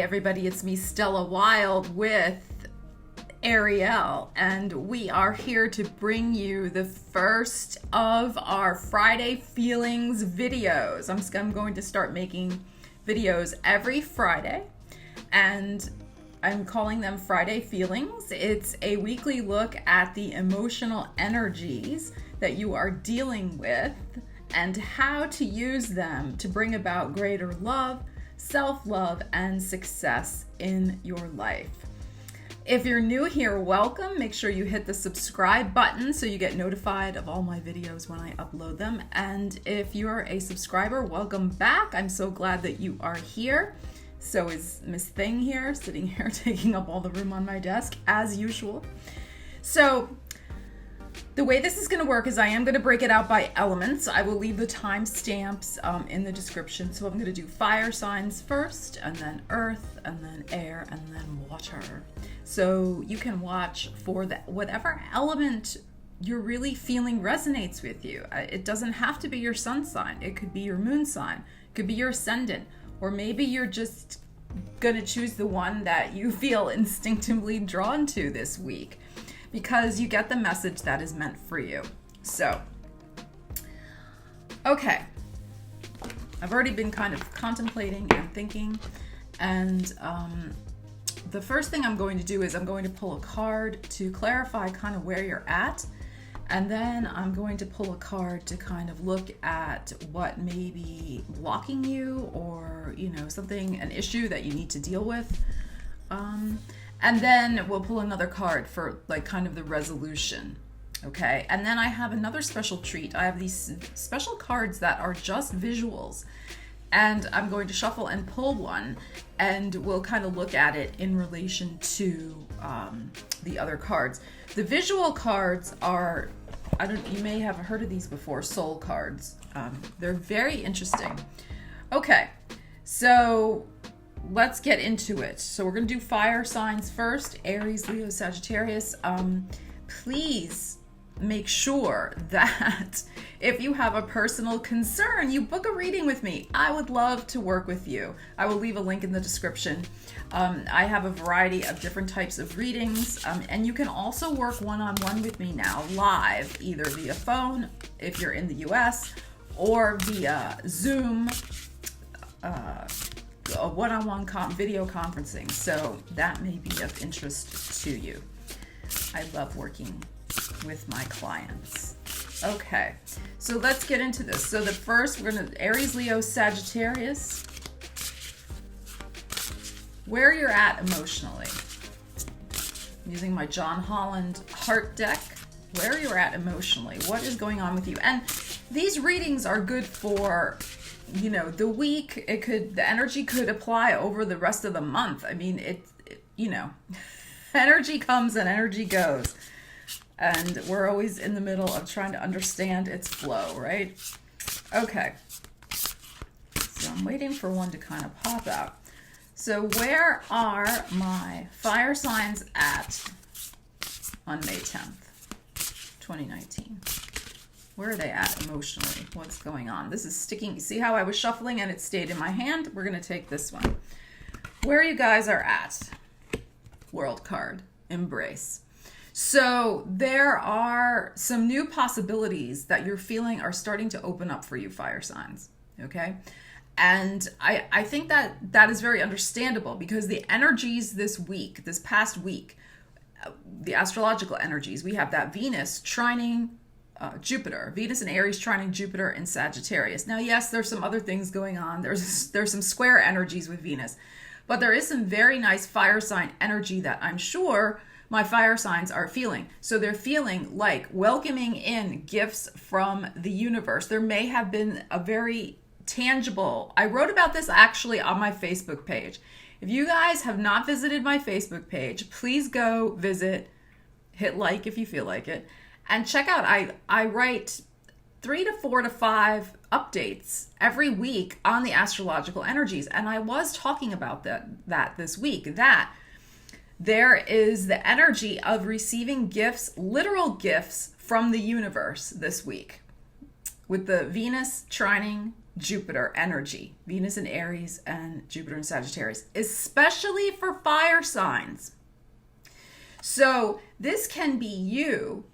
everybody, it's me, Stella Wilde, with Ariel, and we are here to bring you the first of our Friday Feelings videos. I'm going to start making videos every Friday, and I'm calling them Friday Feelings. It's a weekly look at the emotional energies that you are dealing with and how to use them to bring about greater love, self-love, and success in your life. If you're new here, welcome. Make sure you hit the subscribe button so you get notified of all my videos when I upload them. And if you're a subscriber, welcome back. I'm so glad that you are here. So is Miss Thing here, sitting here taking up all the room on my desk, as usual. So the way this is going to work is I am going to break it out by elements. I will leave the timestamps in the description. So I'm going to do fire signs first, and then earth, and then air, and then water. So you can watch for whatever element you're really feeling resonates with you. It doesn't have to be your sun sign. It could be your moon sign. It could be your ascendant. Or maybe you're just going to choose the one that you feel instinctively drawn to this week, because you get the message that is meant for you. So, okay. I've already been kind of contemplating and thinking, and the first thing I'm going to do is I'm going to pull a card to clarify kind of where you're at, and then I'm going to pull a card to kind of look at what may be blocking you, or, you know, something, an issue that you need to deal with. And then we'll pull another card for like kind of the resolution. Okay. And then I have another special treat. I have these special cards that are just visuals, and I'm going to shuffle and pull one, and we'll kind of look at it in relation to the other cards. The visual cards are, you may have heard of these before, soul cards. They're very interesting. Okay. So let's get into it. So we're going to do fire signs first, Aries, Leo, Sagittarius. Please make sure that if you have a personal concern, you book a reading with me. I would love to work with you. I will leave a link in the description. I have a variety of different types of readings, and you can also work one-on-one with me now, live, either via phone if you're in the US, or via Zoom, a one-on-one video conferencing. So that may be of interest to you. I love working with my clients. Okay, so let's get into this. So the first, we're going to Aries, Leo, Sagittarius. Where you're at emotionally. I'm using my John Holland heart deck. Where you're at emotionally. What is going on with you? And these readings are good for, you know, the week. The energy could apply over the rest of the month. I mean, it you know, energy comes and energy goes. And we're always in the middle of trying to understand its flow, right? Okay. So I'm waiting for one to kind of pop out. So where are my fire signs at on May 10th, 2019? Where are they at emotionally? What's going on? This is sticking. See how I was shuffling and it stayed in my hand? We're going to take this one. Where you guys are at. World card. Embrace. So there are some new possibilities that you're feeling are starting to open up for you, fire signs. Okay. And I think that is very understandable, because the energies this past week, the astrological energies, we have that Venus trining Jupiter, Venus and Aries trining Jupiter in Sagittarius. Now, yes, there's some other things going on. There's some square energies with Venus, but there is some very nice fire sign energy that I'm sure my fire signs are feeling. So they're feeling like welcoming in gifts from the universe. There may have been a very tangible, I wrote about this actually on my Facebook page. If you guys have not visited my Facebook page, please go visit, hit like if you feel like it, and check out, I write 3 to 4 to 5 updates every week on the astrological energies. And I was talking about that this week, that there is the energy of receiving gifts, literal gifts from the universe this week, with the Venus trining Jupiter energy, Venus in Aries and Jupiter in Sagittarius, especially for fire signs. So this can be you,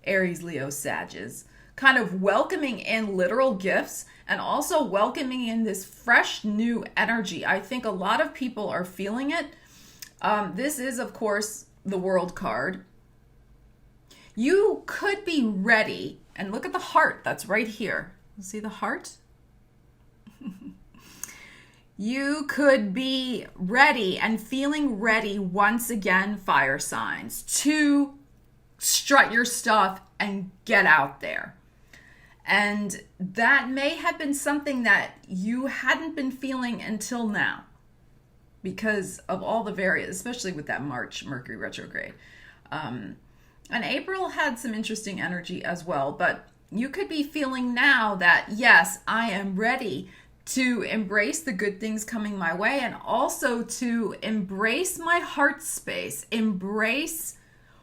Aries, Leo, Sagittarius, kind of welcoming in literal gifts and also welcoming in this fresh new energy. I think a lot of people are feeling it. This is, of course, the World card. You could be ready, and look at the heart that's right here. See the heart? You could be ready and feeling ready once again, fire signs, to strut your stuff and get out there. And that may have been something that you hadn't been feeling until now because of all the various, especially with that March Mercury retrograde. And April had some interesting energy as well, but you could be feeling now that, yes, I am ready to embrace the good things coming my way and also to embrace my heart space, embrace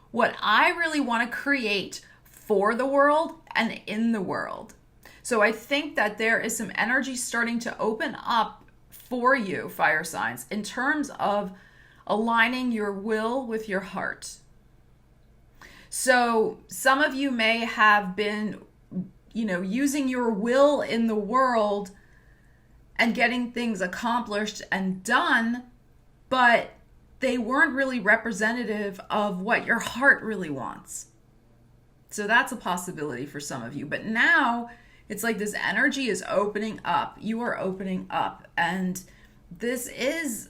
what I really want to create for the world and in the world. So I think that there is some energy starting to open up for you, fire signs, in terms of aligning your will with your heart. So some of you may have been, using your will in the world and getting things accomplished and done, but they weren't really representative of what your heart really wants. So that's a possibility for some of you. But now it's like this energy is opening up. You are opening up. And this is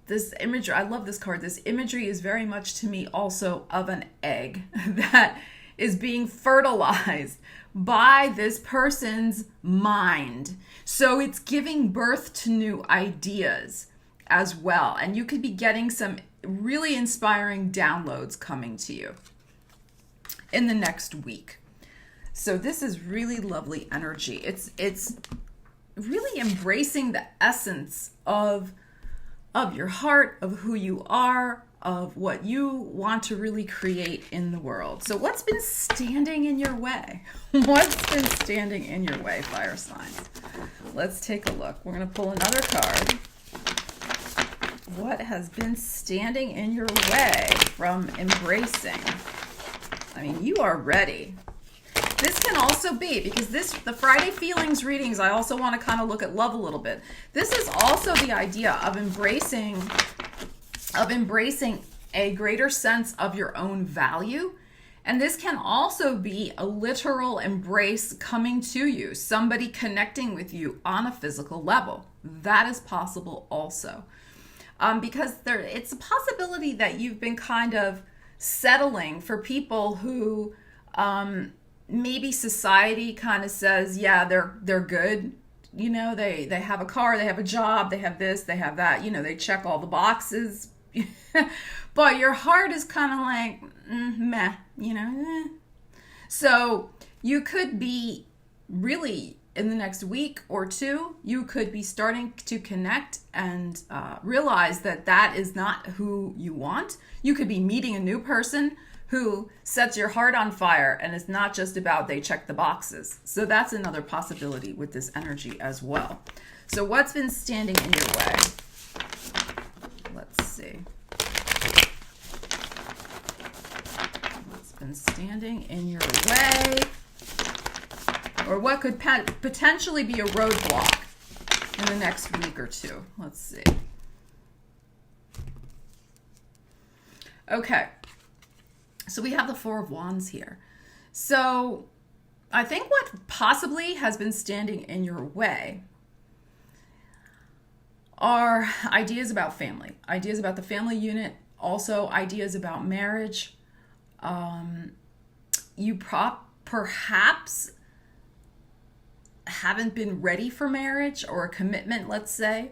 this image. I love this card. This imagery is very much to me also of an egg that is being fertilized by this person's mind. So it's giving birth to new ideas as well. And you could be getting some really inspiring downloads coming to you in the next week. So this is really lovely energy. It's really embracing the essence of your heart, of who you are, of what you want to really create in the world. So what's been standing in your way? What's been standing in your way, fire signs? Let's take a look. We're going to pull another card. What has been standing in your way from embracing? I mean, you are ready. This can also be, because the Friday feelings readings, I also want to kind of look at love a little bit. This is also the idea of embracing a greater sense of your own value. And this can also be a literal embrace coming to you, somebody connecting with you on a physical level. That is possible also. Because it's a possibility that you've been kind of settling for people who maybe society kind of says, yeah, they're good. They have a car, they have a job, they have this, they have that, they check all the boxes. But your heart is kind of like, meh, So you could be really, in the next week or two, you could be starting to connect and realize that is not who you want. You could be meeting a new person who sets your heart on fire, and it's not just about they check the boxes. So that's another possibility with this energy as well. So what's been standing in your way? Let's see. What's been standing in your way? Or what could potentially be a roadblock in the next week or two? Let's see. Okay. So we have the Four of Wands here. So I think what possibly has been standing in your way are ideas about family, ideas about the family unit, also ideas about marriage. You perhaps haven't been ready for marriage or a commitment, let's say.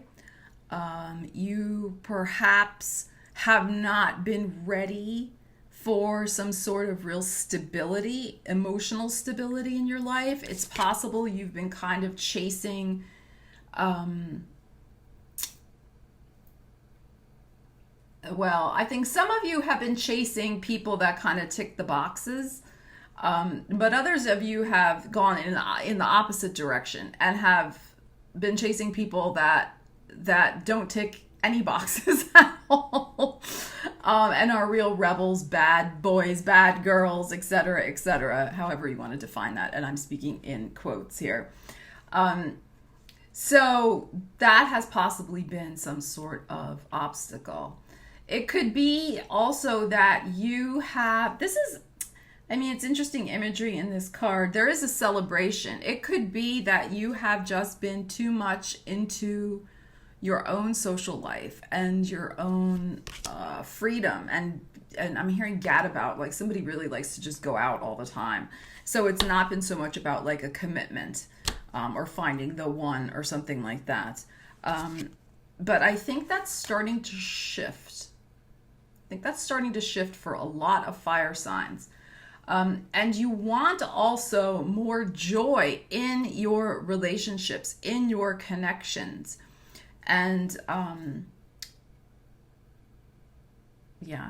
You perhaps have not been ready for some sort of real stability, emotional stability in your life. It's possible you've been kind of chasing I think some of you have been chasing people that kind of tick the boxes. But others of you have gone in the opposite direction and have been chasing people that don't tick any boxes at all, and are real rebels, bad boys, bad girls, etc., however you want to define that. And I'm speaking in quotes here. So that has possibly been some sort of obstacle. It could be also that you have, it's interesting imagery in this card. There is a celebration. It could be that you have just been too much into your own social life and your own freedom. And I'm hearing gadabout, like somebody really likes to just go out all the time. So it's not been so much about like a commitment or finding the one or something like that. But I think that's starting to shift. I think that's starting to shift for a lot of fire signs. And you want also more joy in your relationships, in your connections. And I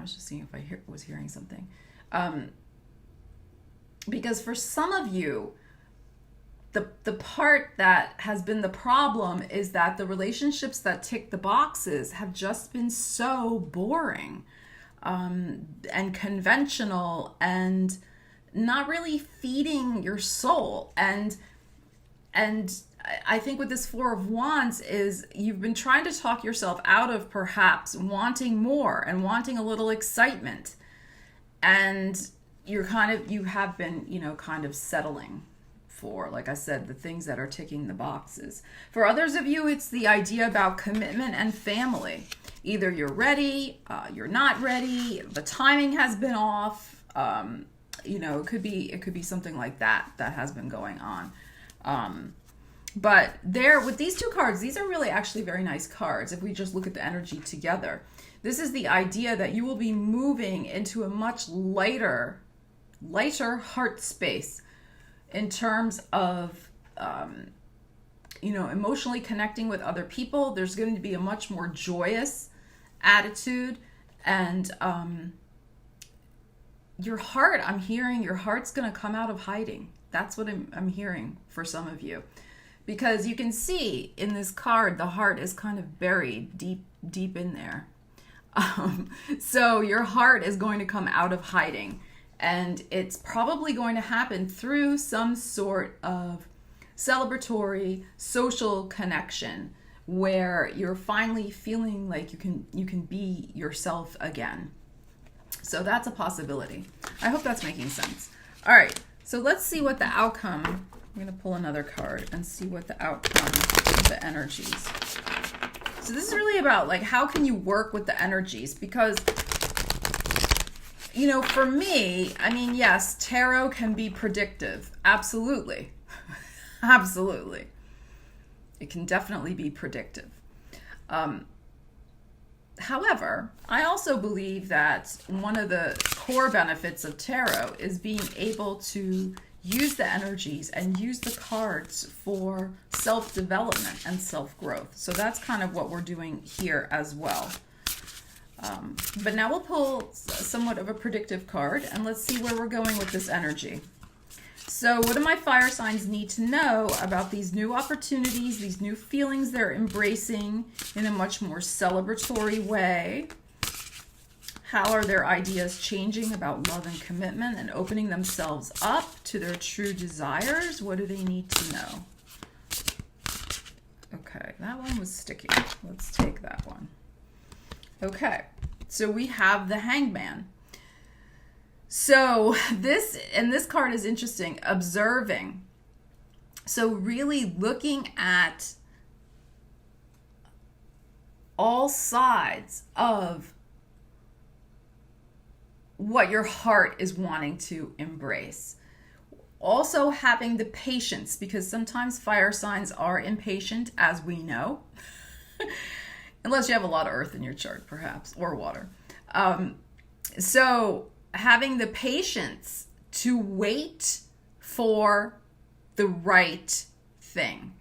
was just seeing if I was hearing something. Because for some of you, the part that has been the problem is that the relationships that tick the boxes have just been so boring and conventional and not really feeding your soul. And I think with this Four of Wands is you've been trying to talk yourself out of perhaps wanting more and wanting a little excitement. And you have been, kind of settling for, like I said, the things that are ticking the boxes. For others of you, it's the idea about commitment and family. Either you're ready, you're not ready, the timing has been off. It could be something like that has been going on. But there, with these two cards, these are really actually very nice cards. If we just look at the energy together, this is the idea that you will be moving into a much lighter heart space in terms of, emotionally connecting with other people. There's going to be a much more joyous attitude, and your heart, I'm hearing your heart's going to come out of hiding. That's what I'm hearing for some of you. Because you can see in this card, the heart is kind of buried deep in there. So your heart is going to come out of hiding. And it's probably going to happen through some sort of celebratory social connection where you're finally feeling like you can be yourself again. So that's a possibility. I hope that's making sense. All right, so let's see what the outcome. I'm going to pull another card and see what the outcome of the energies. So this is really about like how can you work with the energies, because for me, yes, tarot can be predictive. Absolutely. Absolutely. It can definitely be predictive. However, I also believe that one of the core benefits of tarot is being able to use the energies and use the cards for self-development and self-growth. So that's kind of what we're doing here as well. But now we'll pull somewhat of a predictive card, and let's see where we're going with this energy. So what do my fire signs need to know about these new opportunities, these new feelings they're embracing in a much more celebratory way? How are their ideas changing about love and commitment and opening themselves up to their true desires? What do they need to know? Okay, that one was sticky. Let's take that one. Okay, so we have the Hangman. So this card is interesting, observing. So really looking at all sides of what your heart is wanting to embrace. Also having the patience, because sometimes fire signs are impatient, as we know. Unless you have a lot of earth in your chart, perhaps, or water. So having the patience to wait for the right thing.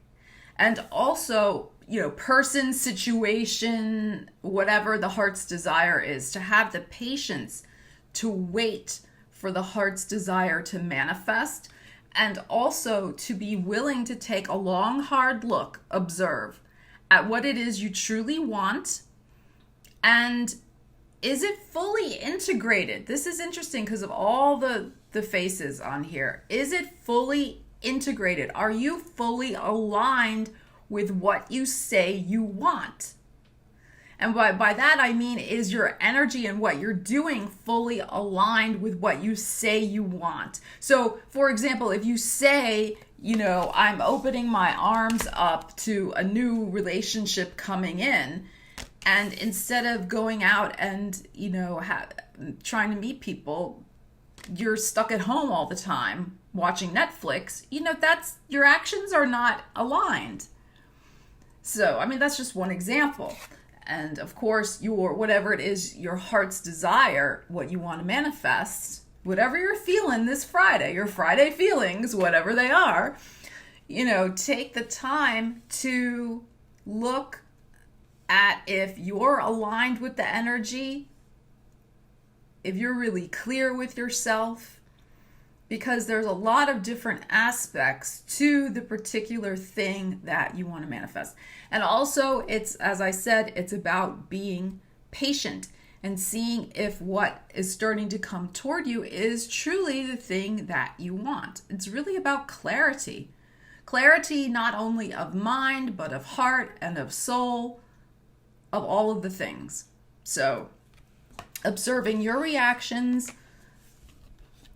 And also, person, situation, whatever the heart's desire is, to have the patience to wait for the heart's desire to manifest, and also to be willing to take a long, hard look, observe at what it is you truly want, and is it fully integrated? This is interesting because of all the faces on here. Is it fully integrated? Are you fully aligned with what you say you want? And by that I mean, is your energy and what you're doing fully aligned with what you say you want? So, for example, if you say, I'm opening my arms up to a new relationship coming in, and instead of going out and, trying to meet people, you're stuck at home all the time watching Netflix, that's, your actions are not aligned. So, that's just one example. And of course, whatever it is, your heart's desire, what you want to manifest, whatever you're feeling this Friday, your Friday feelings, whatever they are, take the time to look at if you're aligned with the energy, if you're really clear with yourself, because there's a lot of different aspects to the particular thing that you want to manifest. And also, it's, as I said, it's about being patient and seeing if what is starting to come toward you is truly the thing that you want. It's really about clarity. Clarity not only of mind, but of heart and of soul, of all of the things. So, observing your reactions,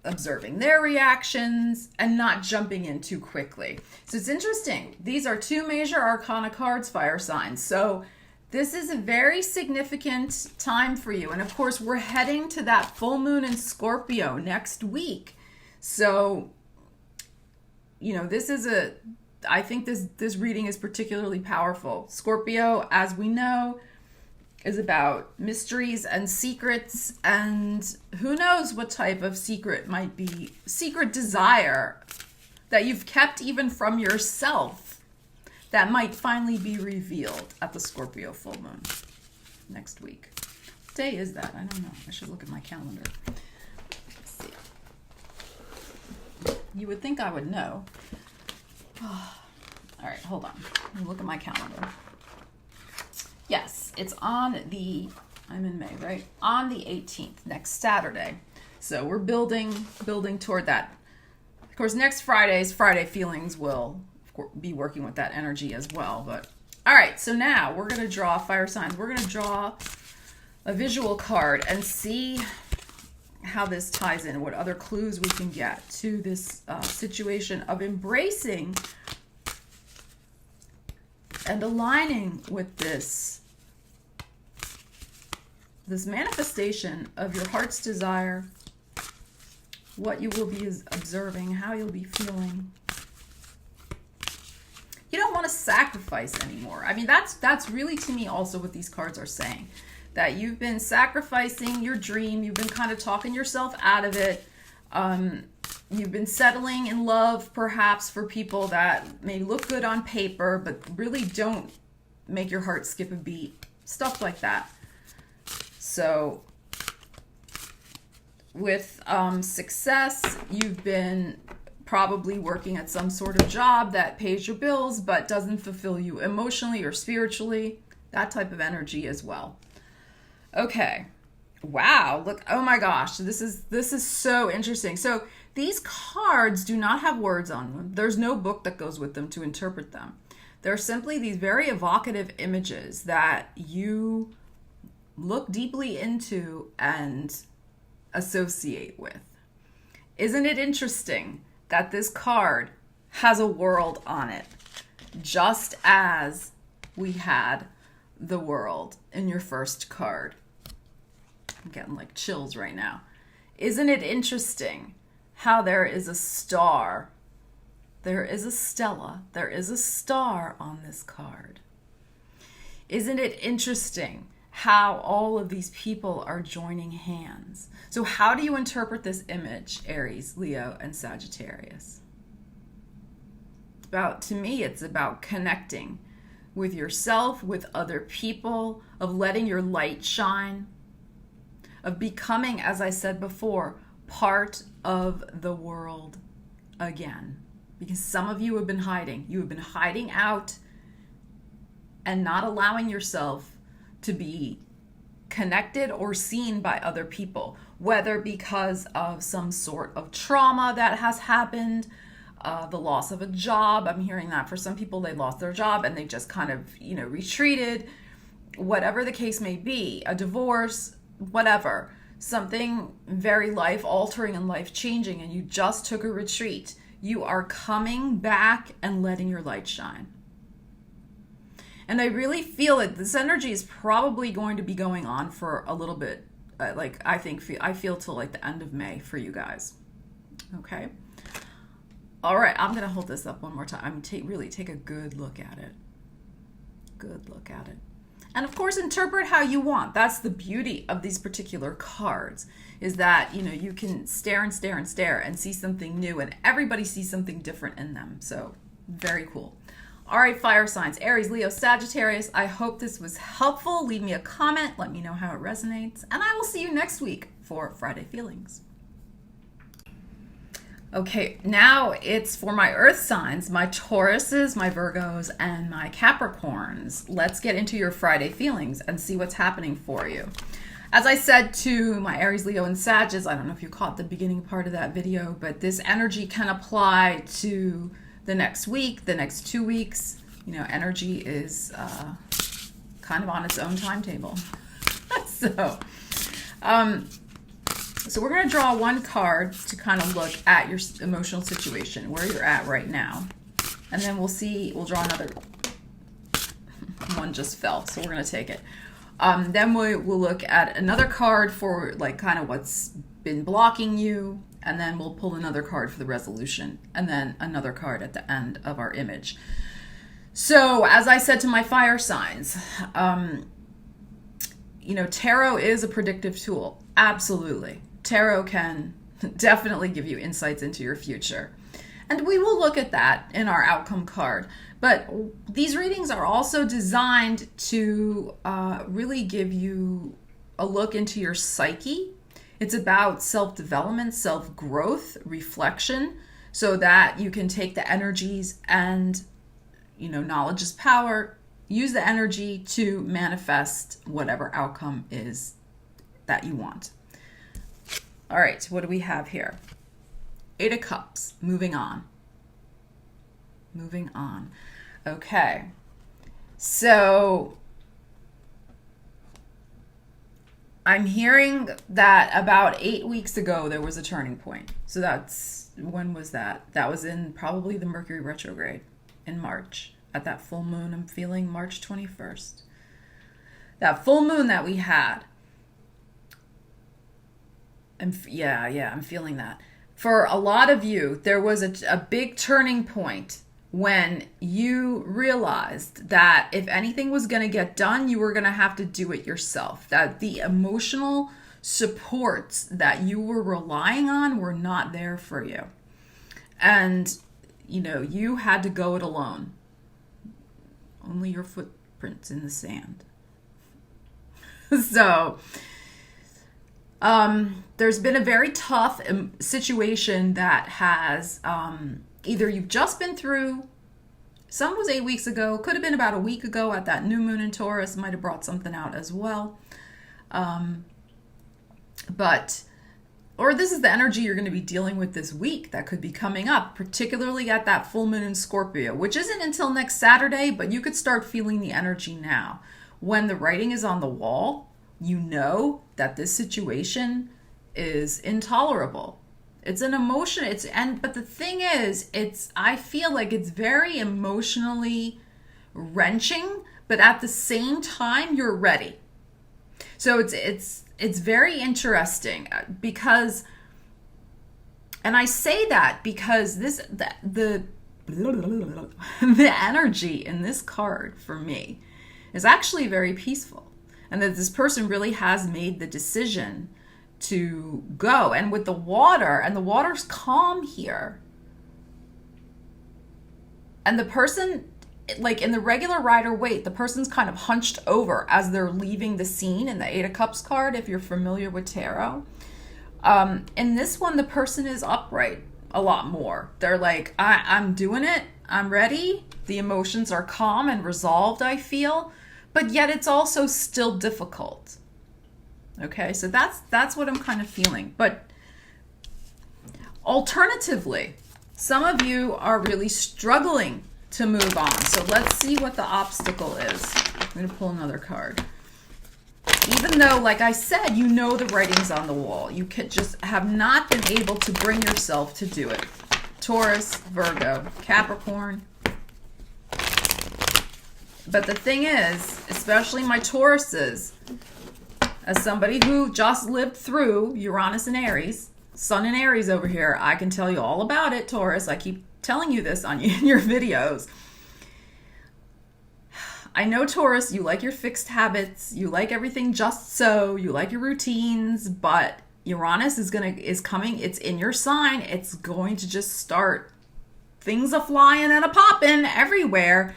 observing their reactions, and not jumping in too quickly. So it's interesting. These are 2 major arcana cards, fire signs. So this is a very significant time for you. And of course, we're heading to that full moon in Scorpio next week. So, I think this reading is particularly powerful. Scorpio, as we know, is about mysteries and secrets, and who knows what type of secret might be, secret desire that you've kept even from yourself that might finally be revealed at the Scorpio full moon next week. What day is that? I don't know. I should look at my calendar. Let's see. You would think I would know. All right, hold on. Let me look at my calendar. Yes, it's I'm in May, right? On the 18th, next Saturday. So we're building toward that. Of course, next Friday's Friday Feelings will be working with that energy as well. But all right, so now we're going to draw fire signs. We're going to draw a visual card and see how this ties in, what other clues we can get to this situation of embracing and aligning with this manifestation of your heart's desire, what you will be observing, how you'll be feeling. You don't want to sacrifice anymore. That's really, to me, also what these cards are saying. That you've been sacrificing your dream. You've been kind of talking yourself out of it. You've been settling in love, perhaps, for people that may look good on paper, but really don't make your heart skip a beat. Stuff like that. So, with success, you've been probably working at some sort of job that pays your bills, but doesn't fulfill you emotionally or spiritually. That type of energy as well. Okay. Wow. Look. Oh my gosh. This is so interesting. So these cards do not have words on them. There's no book that goes with them to interpret them. They're simply these very evocative images that you look deeply into and associate with. Isn't it interesting that this card has a world on it, just as we had the world in your first card? I'm getting like chills right now. Isn't it interesting how there is a star? There is a Stella. There is a star on this card. Isn't it interesting how all of these people are joining hands? So how do you interpret this image, Aries, Leo, and Sagittarius? To me, it's about connecting with yourself, with other people, of letting your light shine, of becoming, as I said before, part of the world again. Because some of you have been hiding. You have been hiding out and not allowing yourself to be connected or seen by other people, whether because of some sort of trauma that has happened, the loss of a job. I'm hearing that for some people, they lost their job and they just kind of, retreated, whatever the case may be, a divorce, whatever, something very life altering and life changing, and you just took a retreat. You are coming back and letting your light shine. And I really feel that this energy is probably going to be going on for a little bit. I feel till like the end of May for you guys. Okay. All right. I'm going to hold this up one more time. Really take a good look at it. Good look at it. And of course, interpret how you want. That's the beauty of these particular cards, is that, you can stare and stare and stare and see something new, and everybody sees something different in them. So very cool. All right, fire signs, Aries, Leo, Sagittarius. I hope this was helpful. Leave me a comment. Let me know how it resonates. And I will see you next week for Friday Feelings. Okay, now it's for my earth signs, my Tauruses, my Virgos, and my Capricorns. Let's get into your Friday feelings and see what's happening for you. As I said to my Aries, Leo, and Sagittarius, I don't know if you caught the beginning part of that video, but this energy can apply to the next week, the next 2 weeks. Energy is kind of on its own timetable. So we're going to draw one card to kind of look at your emotional situation, where you're at right now. And then we'll draw another. One just fell, so we're going to take it. Then we'll look at another card for kind of what's been blocking you. And then we'll pull another card for the resolution. And then another card at the end of our image. So as I said to my fire signs, tarot is a predictive tool. Absolutely. Tarot can definitely give you insights into your future. And we will look at that in our outcome card. But these readings are also designed to really give you a look into your psyche. It's about self-development, self-growth, reflection, so that you can take the energies and, knowledge is power. Use the energy to manifest whatever outcome is that you want. All right, what do we have here? 8 of Cups, moving on. Moving on. Okay, so I'm hearing that about 8 weeks ago there was a turning point. So when was that? That was in probably the Mercury retrograde in March. At that full moon, I'm feeling March 21st. That full moon that we had. I'm feeling that. For a lot of you, there was a big turning point when you realized that if anything was going to get done, you were going to have to do it yourself. That the emotional supports that you were relying on were not there for you. And, you had to go it alone. Only your footprints in the sand. So, there's been a very tough situation that has either you've just been through, some was 8 weeks ago, could have been about a week ago at that new moon in Taurus, might have brought something out as well. Or this is the energy you're going to be dealing with this week that could be coming up, particularly at that full moon in Scorpio, which isn't until next Saturday, but you could start feeling the energy now. When the writing is on the wall, you know that this situation is intolerable. It's an emotion. But the thing is, I feel like it's very emotionally wrenching, but at the same time, you're ready. So it's very interesting because, and I say that because the energy in this card for me is actually very peaceful, and that this person really has made the decision to go. And with the water, and the water's calm here, and the person, like in the regular Rider-Waite, the person's kind of hunched over as they're leaving the scene in the 8 of Cups card, if you're familiar with tarot. In this one, the person is upright a lot more. They're like, I'm doing it. I'm ready. The emotions are calm and resolved, I feel. But yet it's also still difficult. Okay, so that's what I'm kind of feeling. But alternatively, some of you are really struggling to move on. So let's see what the obstacle is. I'm going to pull another card. Even though, like I said, you know the writing's on the wall, you just have not been able to bring yourself to do it. Taurus, Virgo, Capricorn. But the thing is, especially my Tauruses, as somebody who just lived through Uranus and Aries, Sun in Aries over here, I can tell you all about it, Taurus. I keep telling you this in your videos. I know, Taurus, you like your fixed habits, you like everything just so, you like your routines, but Uranus is coming, it's in your sign, it's going to just start things a flying and a popping everywhere.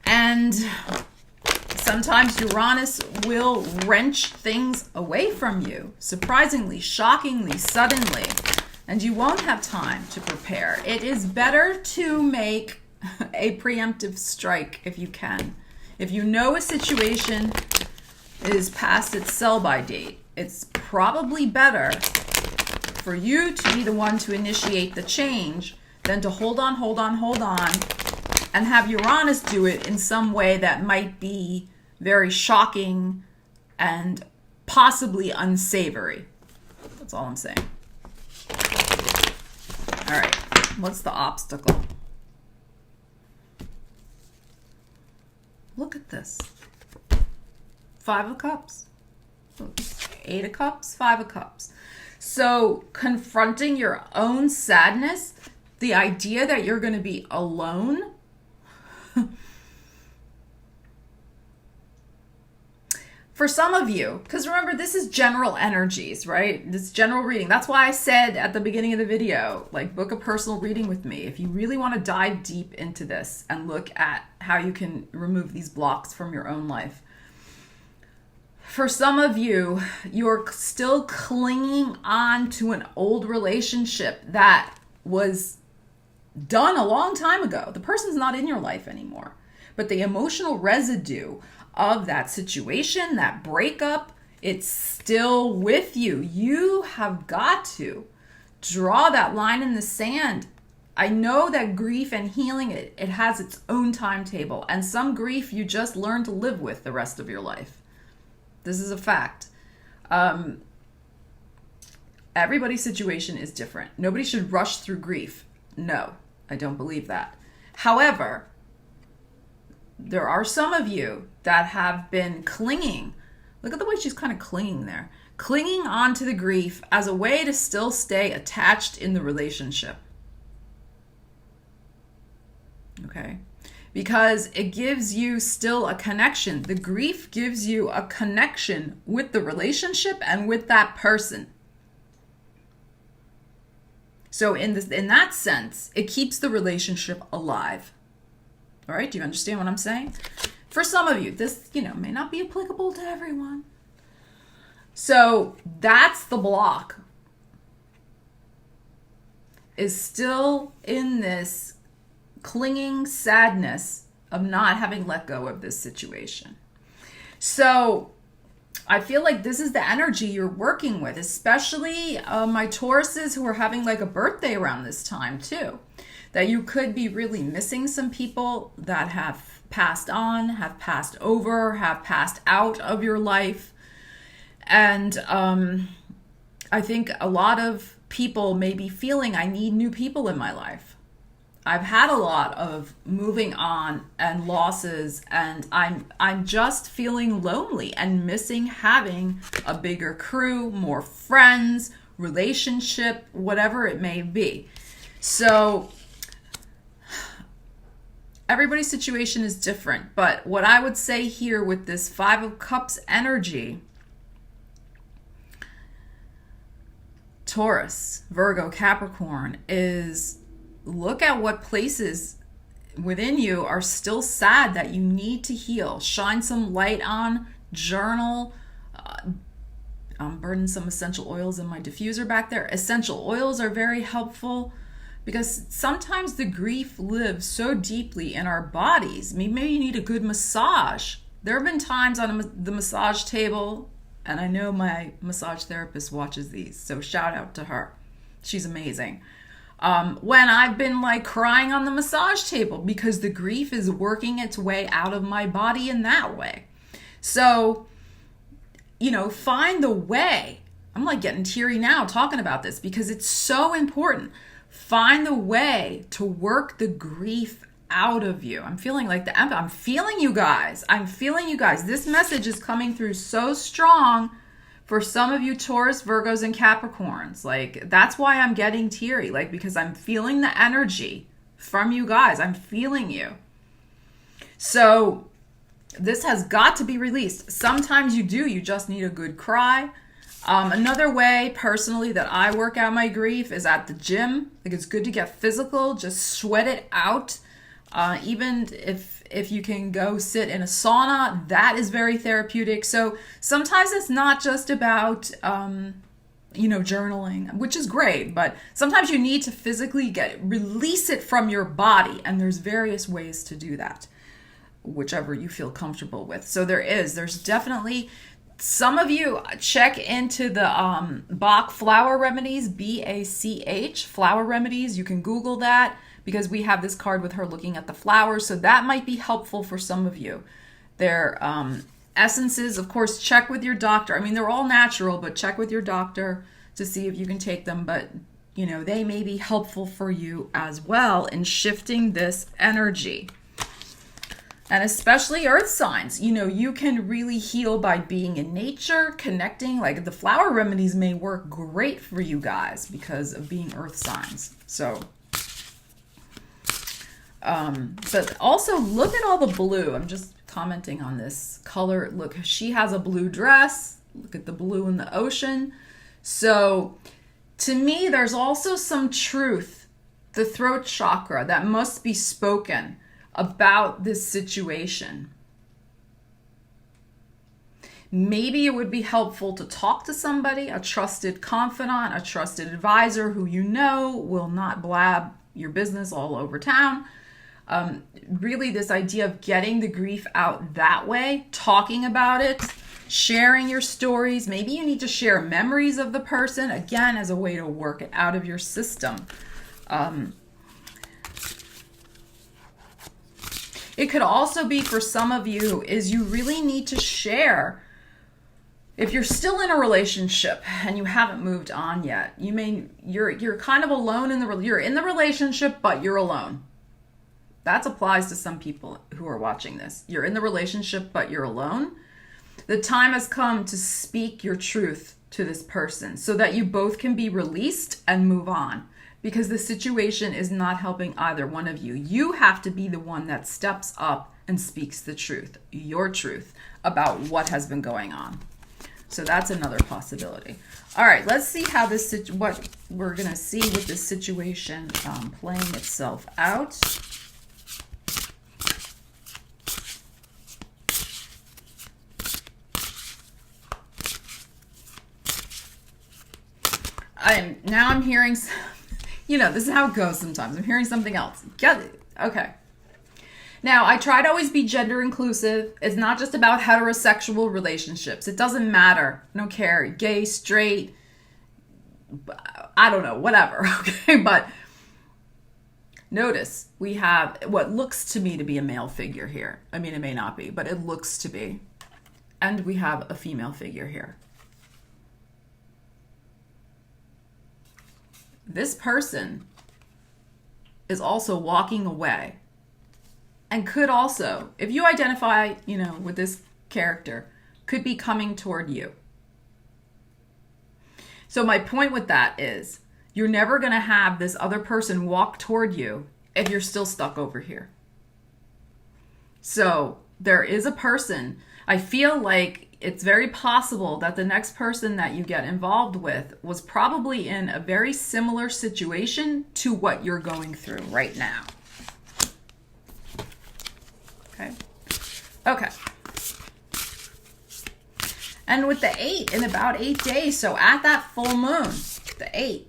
And sometimes Uranus will wrench things away from you, surprisingly, shockingly, suddenly, and you won't have time to prepare. It is better to make a preemptive strike if you can. If you know a situation is past its sell-by date, it's probably better for you to be the one to initiate the change than to hold on, and have Uranus do it in some way that might be very shocking and possibly unsavory. That's all I'm saying. All right, what's the obstacle? Look at this. 5 of Cups. 8 of Cups, 5 of Cups. So confronting your own sadness, the idea that you're going to be alone, for some of you, because remember, this is general energies, right? This general reading. That's why I said at the beginning of the video, like, book a personal reading with me. If you really want to dive deep into this and look at how you can remove these blocks from your own life. For some of you, you're still clinging on to an old relationship that was done a long time ago. The person's not in your life anymore, but the emotional residue of that situation, that breakup, it's still with you. You have got to draw that line in the sand. I know that grief and healing, it has its own timetable, and some grief you just learn to live with the rest of your life. This is a fact. Everybody's situation is different. Nobody should rush through grief. No, I don't believe that. However, there are some of you that have been clinging. Look at the way she's kind of clinging there. Clinging on to the grief as a way to still stay attached in the relationship. Okay? Because it gives you still a connection. The grief gives you a connection with the relationship and with that person. So in that sense, it keeps the relationship alive. All right, do you understand what I'm saying? For some of you, this, may not be applicable to everyone. So that's the block. Is still in this clinging sadness of not having let go of this situation. So I feel like this is the energy you're working with, especially my Tauruses who are having like a birthday around this time too. That you could be really missing some people that have passed on, have passed over, have passed out of your life. And I think a lot of people may be feeling, I need new people in my life. I've had a lot of moving on and losses, and I'm just feeling lonely and missing having a bigger crew, more friends, relationship, whatever it may be. So everybody's situation is different, but what I would say here with this 5 of Cups energy, Taurus, Virgo, Capricorn, is look at what places within you are still sad that you need to heal. Shine some light on, journal, burned some essential oils in my diffuser back there. Essential oils are very helpful because sometimes the grief lives so deeply in our bodies. Maybe you need a good massage. There have been times on the massage table, and I know my massage therapist watches these, so shout out to her. She's amazing. When I've been like crying on the massage table because the grief is working its way out of my body in that way. So, find the way. I'm like getting teary now talking about this because it's so important. Find the way to work the grief out of you. I'm feeling like I'm feeling you guys. This message is coming through so strong for some of you Taurus, Virgos, and Capricorns. Like, that's why I'm getting teary, like, because I'm feeling the energy from you guys. I'm feeling you. So this has got to be released. Sometimes you just need a good cry. Another way, personally, that I work out my grief is at the gym. Like, it's good to get physical, just sweat it out. Even if you can go sit in a sauna, that is very therapeutic. So sometimes it's not just about, journaling, which is great, but sometimes you need to physically release it from your body. And there's various ways to do that, whichever you feel comfortable with. So there's definitely some of you check into the Bach flower remedies, BACH flower remedies. You can Google that, because we have this card with her looking at the flowers. So that might be helpful for some of you. Their essences, of course, check with your doctor. I mean, they're all natural, but check with your doctor to see if you can take them. But, they may be helpful for you as well in shifting this energy. And especially earth signs, you can really heal by being in nature, connecting. Like, the flower remedies may work great for you guys because of being earth signs. So... but also look at all the blue. I'm just commenting on this color. Look, she has a blue dress. Look at the blue in the ocean. So to me, there's also some truth, the throat chakra, that must be spoken about this situation. Maybe it would be helpful to talk to somebody, a trusted confidant, a trusted advisor who will not blab your business all over town. Really this idea of getting the grief out that way, talking about it, sharing your stories. Maybe you need to share memories of the person, again, as a way to work it out of your system. It could also be for some of you is you really need to share. If you're still in a relationship and you haven't moved on yet, you're kind of alone you're in the relationship, but you're alone. That applies to some people who are watching this. You're in the relationship, but you're alone. The time has come to speak your truth to this person so that you both can be released and move on, because the situation is not helping either one of you. You have to be the one that steps up and speaks the truth, your truth, about what has been going on. So that's another possibility. All right, let's see how what we're going to see with this situation playing itself out. I'm hearing, this is how it goes sometimes. I'm hearing something else. Get it? Okay. Now, I try to always be gender inclusive. It's not just about heterosexual relationships. It doesn't matter. I don't care. Gay, straight, I don't know, whatever. Okay, but notice we have what looks to me to be a male figure here. I mean, it may not be, but it looks to be. And we have a female figure here. This person is also walking away and could also, if you identify, with this character, could be coming toward you. So my point with that is you're never going to have this other person walk toward you if you're still stuck over here. So there is a person, I feel like it's very possible that the next person that you get involved with was probably in a very similar situation to what you're going through right now. Okay. And with the 8 in about 8 days, so at that full moon, the 8,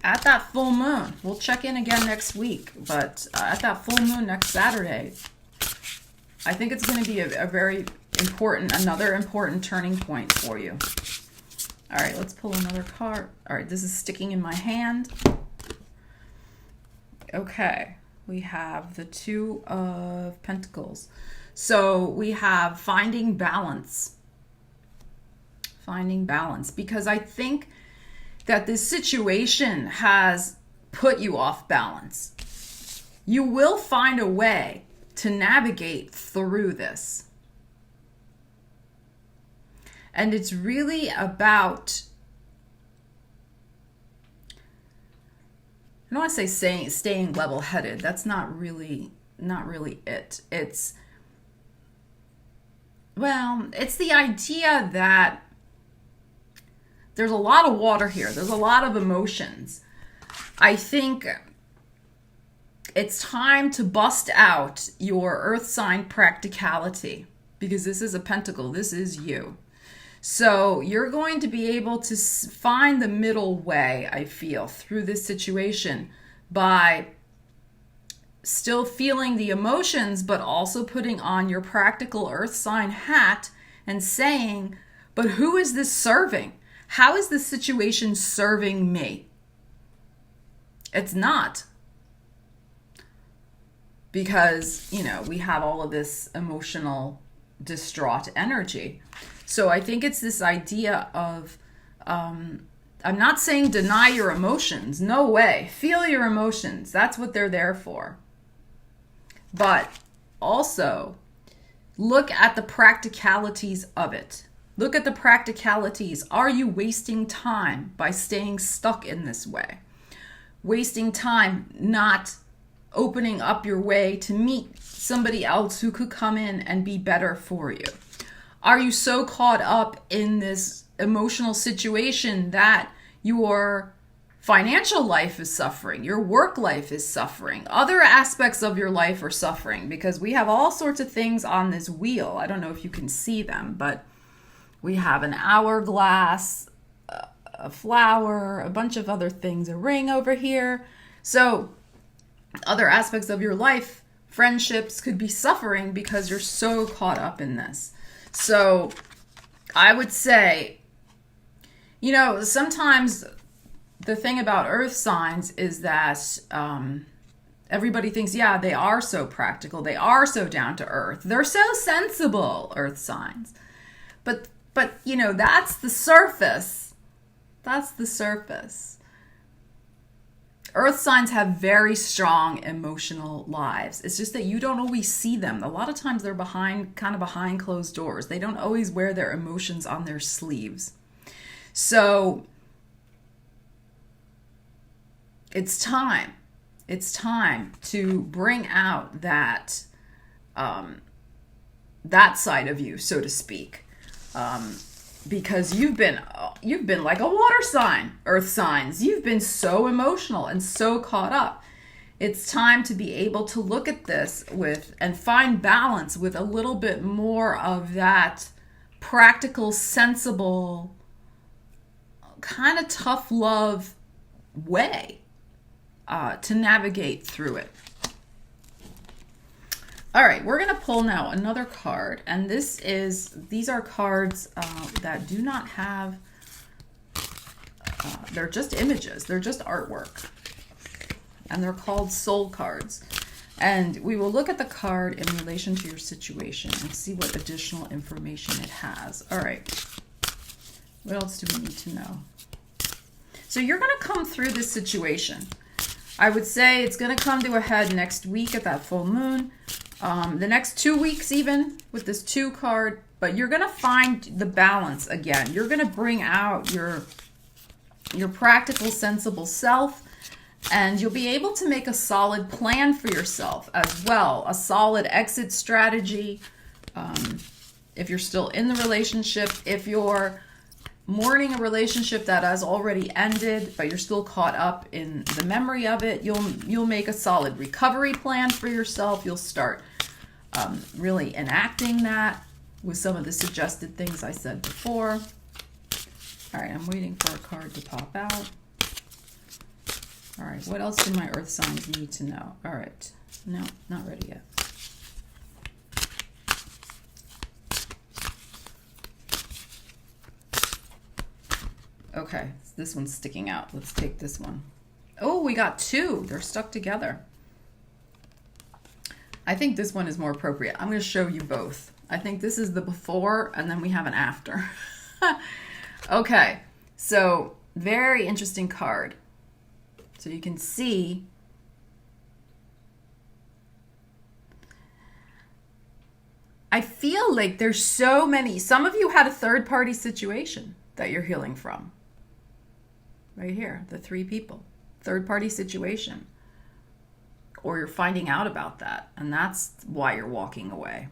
at that full moon, we'll check in again next week, but at that full moon next Saturday, I think it's going to be a very important, another important turning point for you. All right, let's pull another card. All right, this is sticking in my hand. Okay, we have the 2 of Pentacles. So we have finding balance. Finding balance, because I think that this situation has put you off balance. You will find a way to navigate through this. And it's really about, I don't want to say staying level-headed. That's not really it. It's the idea that there's a lot of water here. There's a lot of emotions. I think it's time to bust out your earth sign practicality, because this is a pentacle. This is you. So you're going to be able to find the middle way, I feel, through this situation by still feeling the emotions, but also putting on your practical earth sign hat and saying, but who is this serving? How is this situation serving me? It's not. Because, we have all of this emotional, distraught energy. So I think it's this idea of, I'm not saying deny your emotions. No way. Feel your emotions. That's what they're there for. But also, look at the practicalities of it. Look at the practicalities. Are you wasting time by staying stuck in this way? Wasting time not opening up your way to meet somebody else who could come in and be better for you? Are you so caught up in this emotional situation that your financial life is suffering, your work life is suffering, other aspects of your life are suffering? Because we have all sorts of things on this wheel. I don't know if you can see them, but we have an hourglass, a flower, a bunch of other things, a ring over here. So other aspects of your life, friendships could be suffering because you're so caught up in this. So I would say, sometimes the thing about earth signs is that everybody thinks, yeah, they are so practical. They are so down to earth. They're so sensible, earth signs. But that's the surface. That's the surface. Earth signs have very strong emotional lives. It's just that you don't always see them. A lot of times they're behind closed doors. They don't always wear their emotions on their sleeves. So it's time. It's time to bring out that that side of you, so to speak. Because you've been like a water sign, earth signs. You've been so emotional and so caught up. It's time to be able to look at this and find balance with a little bit more of that practical, sensible, kind of tough love way to navigate through it. All right, we're going to pull now another card, and these are cards that do not have, they're just images, they're just artwork, and they're called soul cards. And we will look at the card in relation to your situation and see what additional information it has. All right, what else do we need to know? So you're going to come through this situation. I would say it's going to come to a head next week at that full moon. The next 2 weeks even with this 2 card, but you're going to find the balance again. You're going to bring out your practical, sensible self, and you'll be able to make a solid plan for yourself as well, a solid exit strategy. If you're still in the relationship, if you're mourning a relationship that has already ended, but you're still caught up in the memory of it, you'll make a solid recovery plan for yourself. You'll start really enacting that. with some of the suggested things I said before. All right, I'm waiting for a card to pop out. All right, what else do my earth signs need to know? All right, no, not ready yet. Okay, this one's sticking out. Let's take this one. Oh, we got two. They're stuck together. I think this one is more appropriate. I'm going to show you both. I think this is the before, and then we have an after. Okay, so very interesting card. So you can see I feel like there's so many. Some of you had a third-party situation that you're healing from. Right here, the 3 people. Third-party situation. Or you're finding out about that, and that's why you're walking away.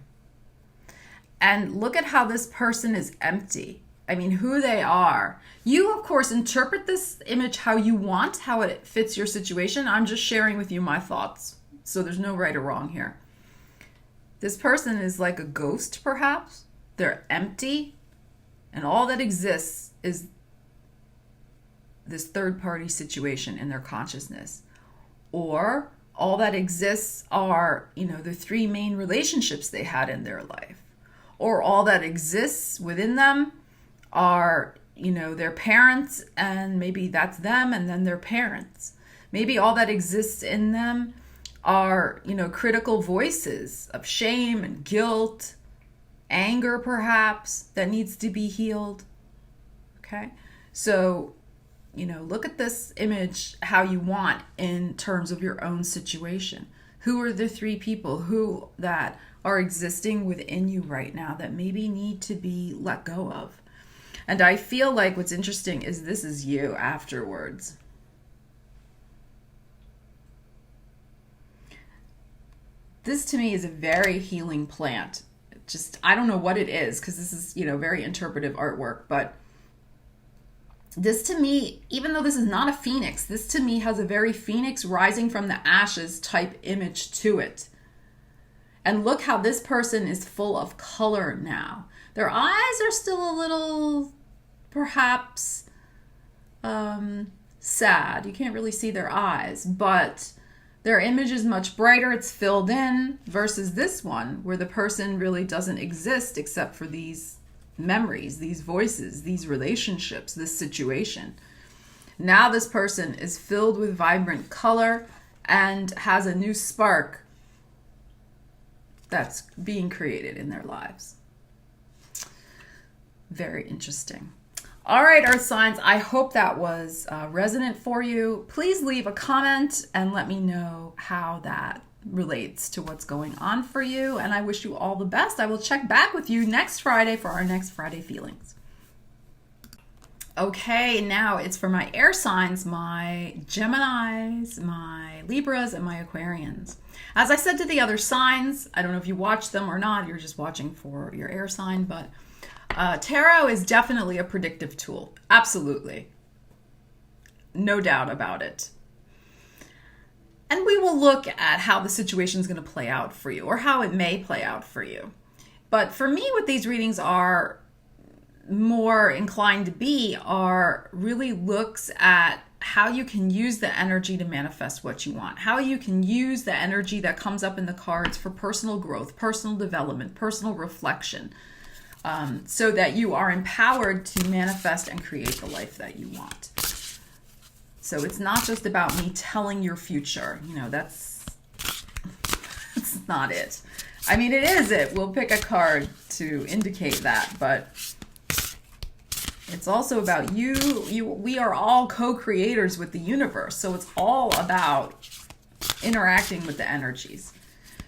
And look at how this person is empty. I mean, who they are. You, of course, interpret this image how you want, how it fits your situation. I'm just sharing with you my thoughts. So there's no right or wrong here. This person is like a ghost, perhaps. They're empty, and all that exists is this third-party situation in their consciousness. Or all that exists are, the 3 main relationships they had in their life. Or all that exists within them are, their parents, and maybe that's them and then their parents. Maybe all that exists in them are, critical voices of shame and guilt, anger perhaps, that needs to be healed. Okay? So, look at this image how you want in terms of your own situation. Who are the 3 people who that are existing within you right now that maybe need to be let go of? And I feel like what's interesting is this is you afterwards. This to me is a very healing plant. I don't know what it is, because this is, very interpretive artwork, but this to me, even though this is not a phoenix, this to me has a very phoenix rising from the ashes type image to it. And look how this person is full of color now. Their eyes are still a little, perhaps, sad. You can't really see their eyes, but their image is much brighter. It's filled in versus this one where the person really doesn't exist except for these memories, these voices, these relationships, this situation. Now this person is filled with vibrant color and has a new spark that's being created in their lives. Very interesting. All right, Earth signs, I hope that was resonant for you. Please leave a comment and let me know how that relates to what's going on for you. And I wish you all the best. I will check back with you next Friday for our next Friday feelings. Okay, now it's for my air signs, my Geminis, my Libras, and my Aquarians. As I said to the other signs, I don't know if you watched them or not, you're just watching for your air sign, but tarot is definitely a predictive tool. Absolutely. No doubt about it. And we will look at how the situation is going to play out for you, or how it may play out for you. But for me, what these readings are more inclined to be are really looks at how you can use the energy to manifest what you want, how you can use the energy that comes up in the cards for personal growth, personal development, personal reflection, so that you are empowered to manifest and create the life that you want. So it's not just about me telling your future. That's not it. I mean, it is it. We'll pick a card to indicate that, but it's also about you. We are all co-creators with the universe. So it's all about interacting with the energies.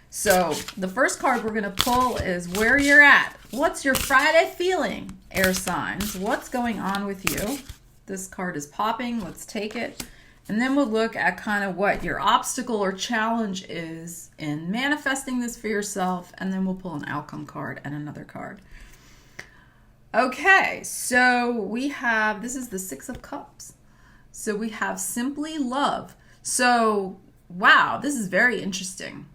So the first card we're going to pull is where you're at. What's your Friday feeling, air signs? What's going on with you? This card is popping. Let's take it. And then we'll look at kind of what your obstacle or challenge is in manifesting this for yourself. And then we'll pull an outcome card and another card. Okay, so we have, this is the 6 of Cups. So we have simply love. So, wow, this is very interesting.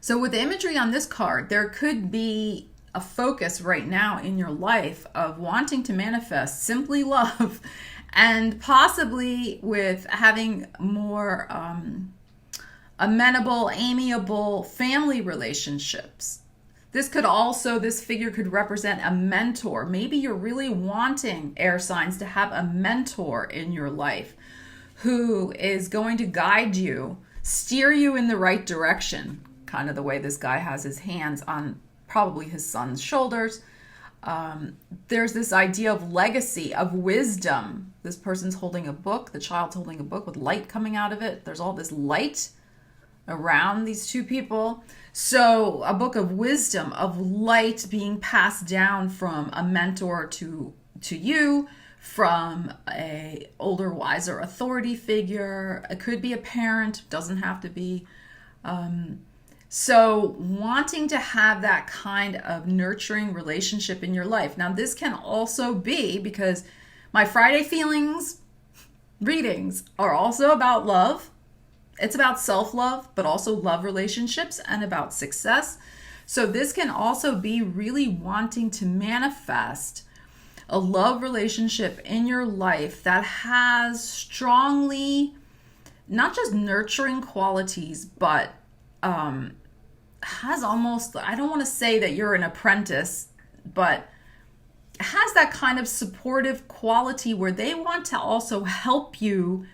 So with the imagery on this card, there could be a focus right now in your life of wanting to manifest simply love, and possibly with having more amenable, amiable family relationships. This figure could represent a mentor. Maybe you're really wanting, air signs, to have a mentor in your life who is going to guide you, steer you in the right direction, kind of the way this guy has his hands on probably his son's shoulders. There's this idea of legacy, of wisdom. This person's holding a book, the child's holding a book with light coming out of it. There's all this light around these two people. So a book of wisdom, of light being passed down from a mentor to you, from a older, wiser authority figure. It could be a parent, doesn't have to be. So wanting to have that kind of nurturing relationship in your life. Now, this can also be because my Friday feelings readings are also about love. It's about self-love, but also love relationships and about success. So this can also be really wanting to manifest a love relationship in your life that has strongly, not just nurturing qualities, but has almost, I don't want to say that you're an apprentice, but has that kind of supportive quality where they want to also help you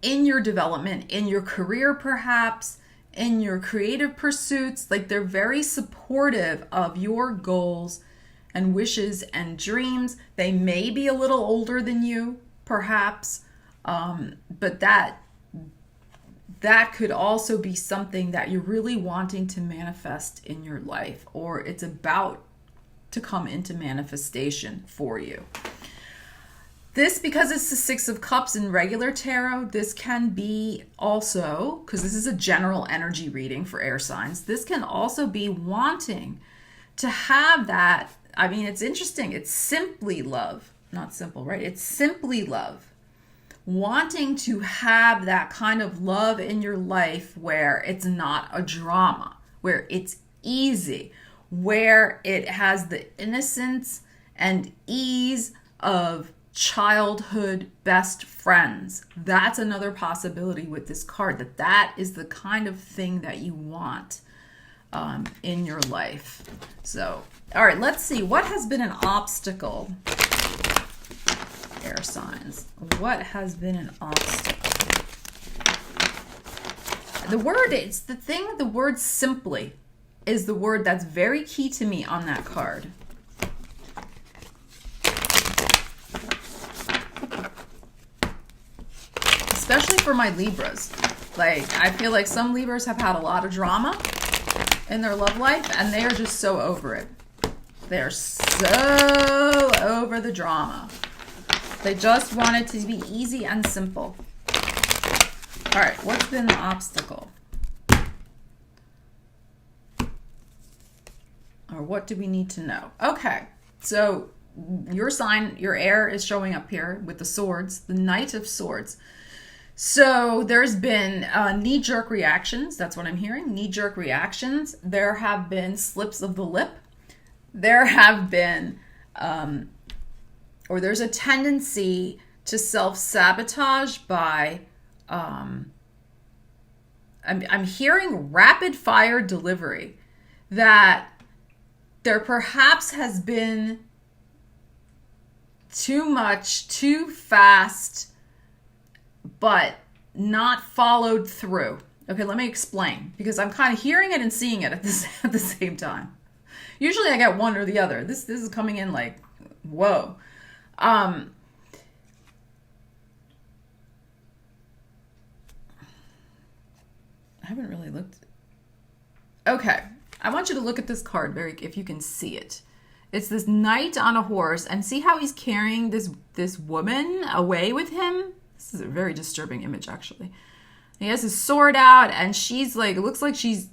in your development, in your career perhaps, in your creative pursuits. Like, they're very supportive of your goals and wishes and dreams. They may be a little older than you, perhaps, but that could also be something that you're really wanting to manifest in your life, or it's about to come into manifestation for you. This, because it's the Six of Cups in regular tarot, this can be also, because this is a general energy reading for air signs, this can also be wanting to have that. I mean, it's interesting. It's simply love. Not simple, right? It's simply love. Wanting to have that kind of love in your life where it's not a drama, where it's easy, where it has the innocence and ease of childhood best friends. That's another possibility with this card, that is the kind of thing that you want in your life. So, all right, let's see. What has been an obstacle? Air signs. What has been an obstacle? The word simply is the word that's very key to me on that card. Especially for my Libras. Like, I feel like some Libras have had a lot of drama in their love life, and they are just so over it. They're so over the drama. They just want it to be easy and simple. All right, what's been the obstacle? Or what do we need to know? Okay, so your sign, your air is showing up here with the swords, the Knight of Swords. So there's been knee-jerk reactions. That's what I'm hearing, knee-jerk reactions. There have been slips of the lip. There have been, or there's a tendency to self-sabotage by, I'm hearing rapid-fire delivery, that there perhaps has been too much, too fast, but not followed through. Okay, let me explain, because I'm kind of hearing it and seeing it at the same time. Usually I get one or the other. This is coming in like, whoa. I haven't really looked. Okay, I want you to look at this card if you can see it. It's this knight on a horse, and see how he's carrying this woman away with him? This is a very disturbing image, actually. He has his sword out, and she's like, it looks like she's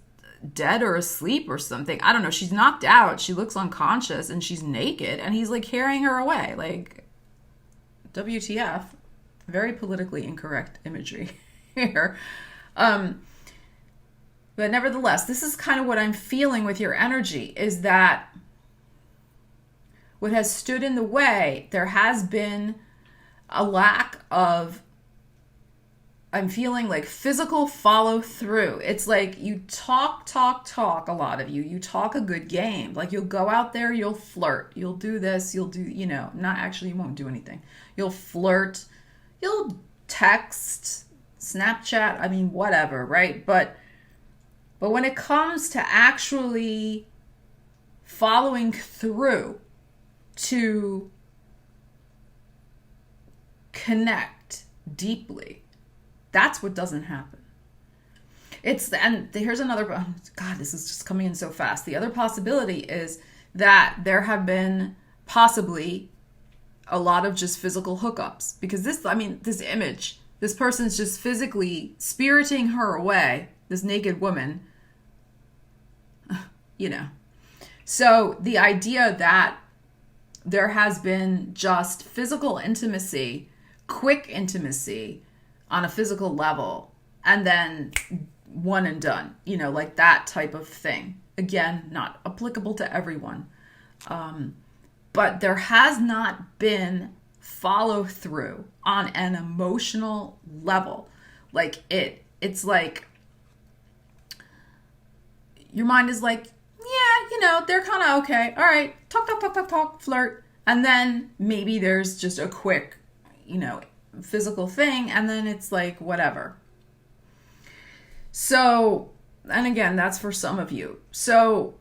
dead or asleep or something. I don't know. She's knocked out. She looks unconscious, and she's naked, and he's like carrying her away. Like, WTF. Very politically incorrect imagery here. But nevertheless, this is kind of what I'm feeling with your energy, is that what has stood in the way, there has been a lack of, I'm feeling like physical follow through. It's like you talk, a lot of you. You talk a good game. Like you'll go out there, you'll flirt, you'll do this, you'll do, not actually, you won't do anything. You'll flirt, you'll text, Snapchat, I mean, whatever, right? But when it comes to actually following through to connect deeply, that's what doesn't happen. And here's another, God, this is just coming in so fast. The other possibility is that there have been possibly a lot of just physical hookups, because this image, this person's just physically spiriting her away, this naked woman, So the idea that there has been just physical intimacy, quick intimacy on a physical level, and then one and done, like that type of thing. Again, not applicable to everyone. But there has not been follow through on an emotional level. Like it's like your mind is like, yeah, they're kind of okay. All right, talk, flirt. And then maybe there's just a quick, physical thing. And then it's like, whatever. So, and again, that's for some of you. So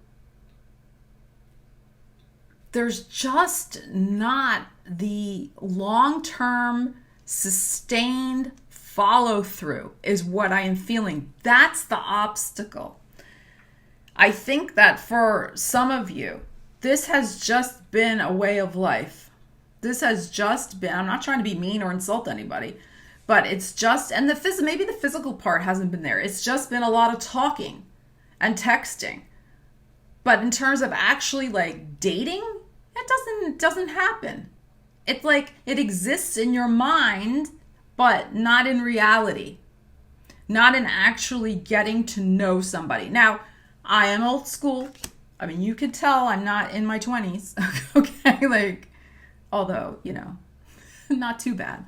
there's just not the long-term sustained follow through is what I am feeling. That's the obstacle. I think that for some of you, this has just been a way of life. This has just been, I'm not trying to be mean or insult anybody, but it's just, and maybe the physical part hasn't been there. It's just been a lot of talking and texting. But in terms of actually like dating, it doesn't happen. It's like it exists in your mind, but not in reality. Not in actually getting to know somebody. Now, I am old school. I mean, you could tell I'm not in my 20s. Okay, although, not too bad.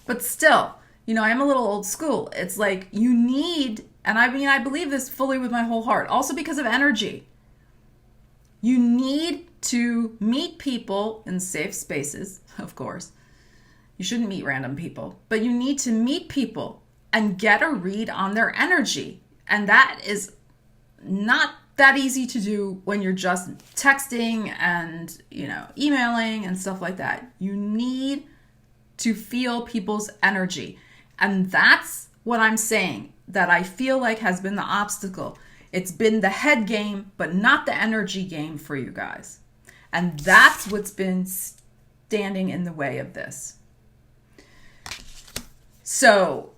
But still, I am a little old school. It's like you need, and I believe this fully with my whole heart, also because of energy. You need to meet people in safe spaces, of course. You shouldn't meet random people, but you need to meet people and get a read on their energy. And that is not that easy to do when you're just texting and, emailing and stuff like that. You need to feel people's energy. And that's what I'm saying, that I feel like has been the obstacle. It's been the head game, but not the energy game for you guys. And that's what's been standing in the way of this. So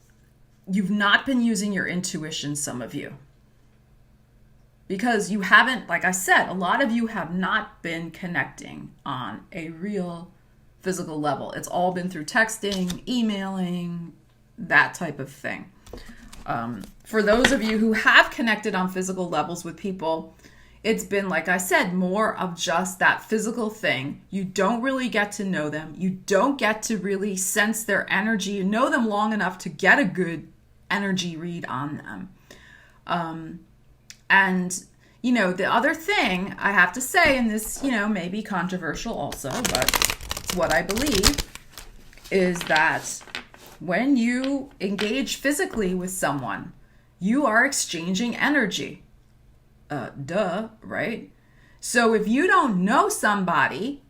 you've not been using your intuition, some of you. Because you haven't, like I said, a lot of you have not been connecting on a real physical level. It's all been through texting, emailing, that type of thing. For those of you who have connected on physical levels with people, it's been, like I said, more of just that physical thing. You don't really get to know them. You don't get to really sense their energy. You know them long enough to get a good energy read on them. And, the other thing I have to say, and this, may be controversial also, but it's what I believe, is that when you engage physically with someone, you are exchanging energy. Right? So if you don't know somebody,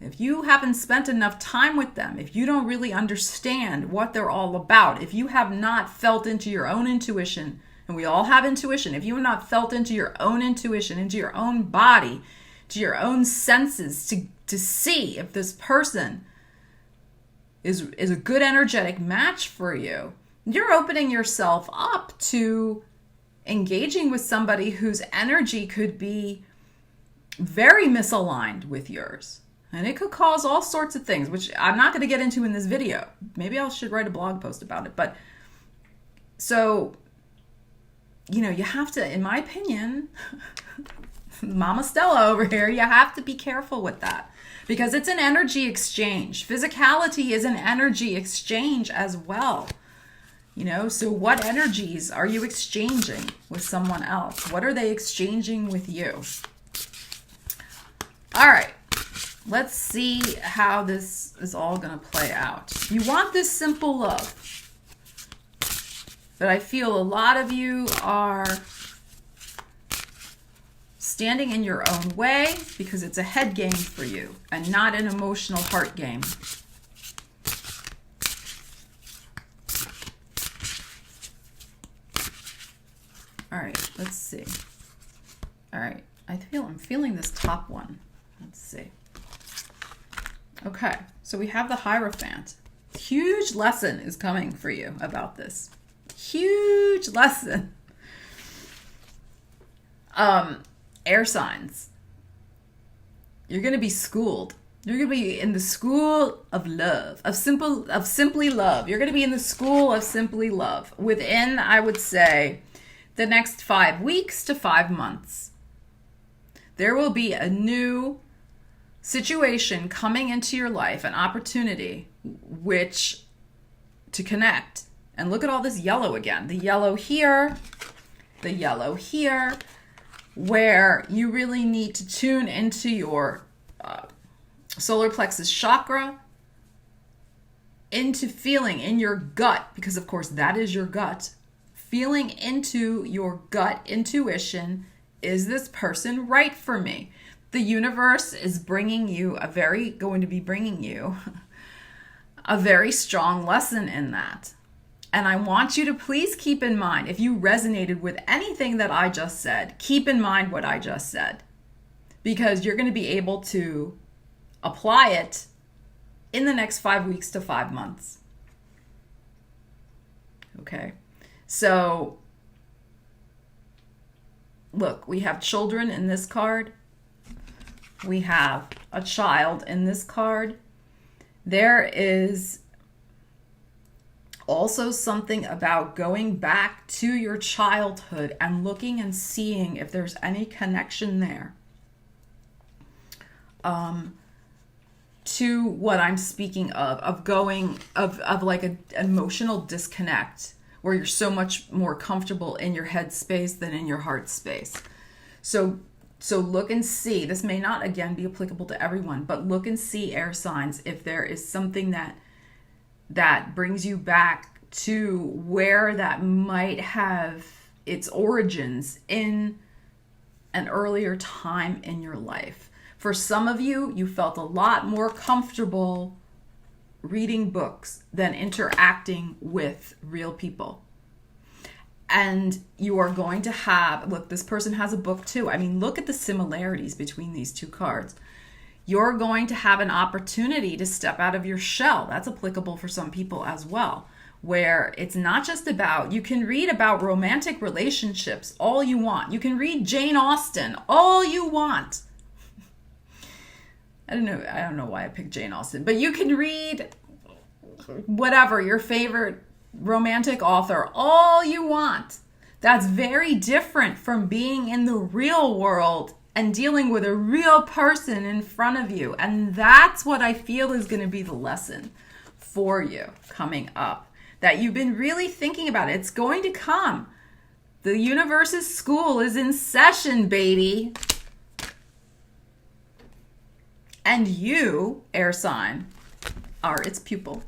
if you haven't spent enough time with them, if you don't really understand what they're all about, if you have not felt into your own intuition, and we all have intuition, if you have not felt into your own intuition, into your own body, to your own senses, to see if this person is a good energetic match for you, you're opening yourself up to engaging with somebody whose energy could be very misaligned with yours. And it could cause all sorts of things, which I'm not going to get into in this video. Maybe I should write a blog post about it. But so you have to, in my opinion, Mama Stella over here, you have to be careful with that because it's an energy exchange. Physicality is an energy exchange as well. So what energies are you exchanging with someone else? What are they exchanging with you? All right. Let's see how this is all going to play out. You want this simple love. But I feel a lot of you are standing in your own way because it's a head game for you and not an emotional heart game. All right, let's see. All right, I'm feeling this top one. Let's see. Okay, so we have the Hierophant. Huge lesson is coming for you about this. Huge lesson. Air signs. You're going to be schooled. You're going to be in the school of love, of simply love. You're going to be in the school of simply love within, I would say, the next 5 weeks to 5 months. There will be a new situation coming into your life, an opportunity to connect. And look at all this yellow again. The yellow here, where you really need to tune into your solar plexus chakra, into feeling in your gut, because of course that is your gut. Feeling into your gut intuition, is this person right for me? The universe is going to be bringing you a very strong lesson in that. And I want you to please keep in mind, if you resonated with anything that I just said, keep in mind what I just said. Because you're going to be able to apply it in the next 5 weeks to 5 months. Okay? So, look, we have children in this card. We have a child in this card. There is also something about going back to your childhood and looking and seeing if there's any connection there to what I'm speaking of like an emotional disconnect where you're so much more comfortable in your head space than in your heart space. So look and see. This may not, again, be applicable to everyone, but look and see, air signs, if there is something that brings you back to where that might have its origins in an earlier time in your life. For some of you, you felt a lot more comfortable reading books than interacting with real people. And you are going to look, this person has a book too. I mean, look at the similarities between these two cards. You're going to have an opportunity to step out of your shell. That's applicable for some people as well, where it's not just about, you can read about romantic relationships all you want. You can read Jane Austen all you want. I don't know why I picked Jane Austen, but you can read whatever, your favorite romantic author all you want. That's very different from being in the real world and dealing with a real person in front of you. And that's what I feel is going to be the lesson for you coming up, that you've been really thinking about it. It's going to come. The universe's school is in session, baby. And you, air sign, are its pupil.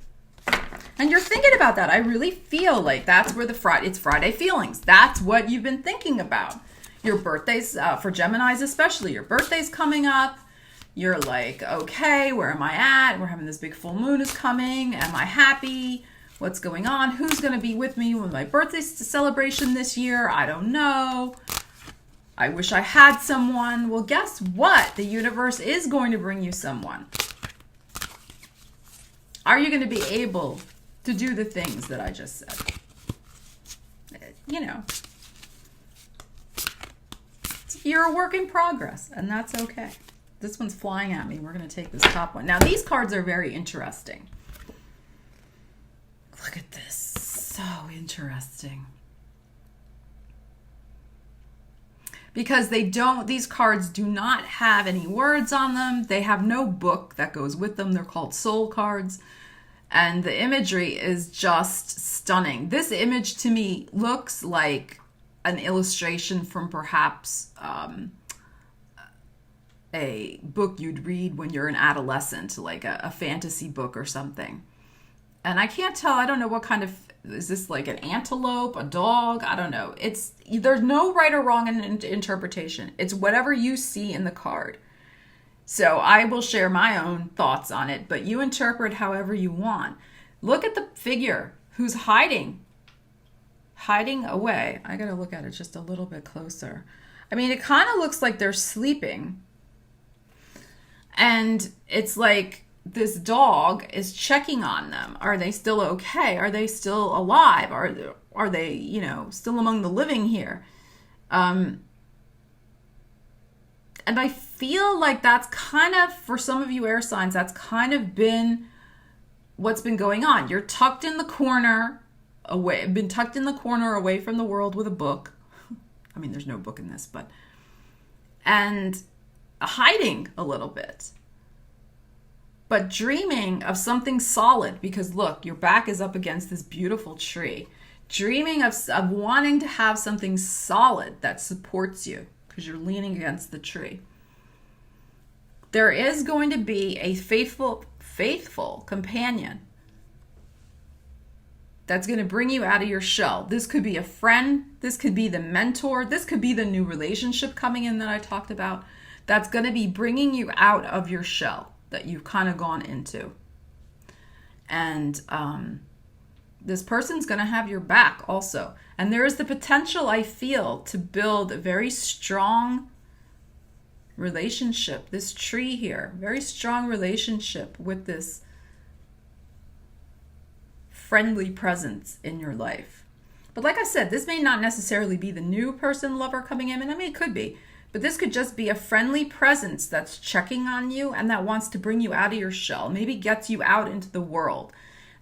And you're thinking about that. I really feel like that's where it's Friday feelings. That's what you've been thinking about. Your birthdays, for Geminis especially, your birthday's coming up. You're like, okay, where am I at? We're having this big full moon is coming. Am I happy? What's going on? Who's going to be with me with my birthday celebration this year? I don't know. I wish I had someone. Well, guess what? The universe is going to bring you someone. Are you going to be able to do the things that I just said? You're a work in progress, and that's okay. This one's flying at me. We're going to take this top one. Now, these cards are very interesting. Look at this. So interesting. because these cards do not have any words on them. They have no book that goes with them. They're called soul cards. And the imagery is just stunning. This image to me looks like an illustration from perhaps a book you'd read when you're an adolescent, like a fantasy book or something. And I can't tell, I don't know what kind of, is this like an antelope, a dog? I don't know. There's no right or wrong in interpretation. It's whatever you see in the card. So I will share my own thoughts on it, but you interpret however you want. Look at the figure who's hiding away. I gotta look at it just a little bit closer. I mean, it kind of looks like they're sleeping. And it's like this dog is checking on them. Are they still okay? Are they still alive? Are they, still among the living here? And I feel like that's kind of, for some of you air signs, that's kind of been what's been going on. You're tucked in the corner away from the world with a book. I mean, there's no book in this, and hiding a little bit, but dreaming of something solid, because look, your back is up against this beautiful tree, dreaming of wanting to have something solid that supports you because you're leaning against the tree. There is going to be a faithful companion that's going to bring you out of your shell. This could be a friend. This could be the mentor. This could be the new relationship coming in that I talked about. That's going to be bringing you out of your shell that you've kind of gone into. And this person's going to have your back also. And there is the potential, I feel, to build a very strong relationship. This tree here, very strong relationship with this friendly presence in your life. But like I said, this may not necessarily be the new person, lover coming in. And I mean, it could be. But this could just be a friendly presence that's checking on you and that wants to bring you out of your shell, maybe gets you out into the world.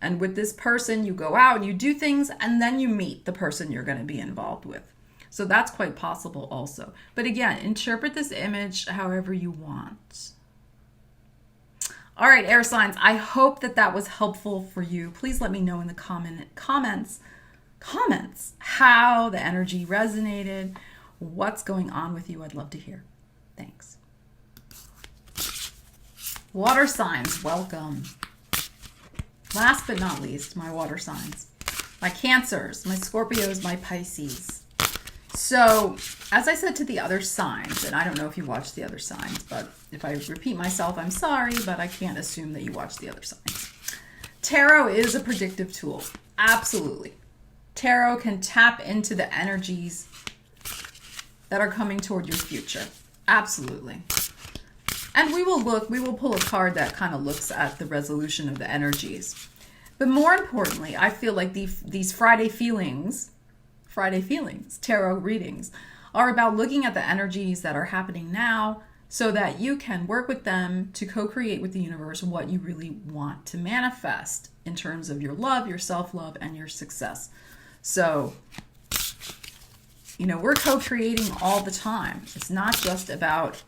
And with this person, you go out and you do things, and then you meet the person you're going to be involved with. So that's quite possible also. But again, interpret this image however you want. All right, air signs, I hope that was helpful for you. Please let me know in the comments how the energy resonated. What's going on with you? I'd love to hear. Thanks. Water signs, welcome. Last but not least, my water signs. My Cancers, my Scorpios, my Pisces. So, as I said to the other signs, and I don't know if you watched the other signs, but if I repeat myself, I'm sorry, but I can't assume that you watched the other signs. Tarot is a predictive tool. Absolutely. Tarot can tap into the energies that are coming toward your future. Absolutely. And we will pull a card that kind of looks at the resolution of the energies. But more importantly, I feel like these Friday feelings, tarot readings, are about looking at the energies that are happening now so that you can work with them to co-create with the universe what you really want to manifest in terms of your love, your self-love, and your success. So, we're co-creating all the time. It's not just about,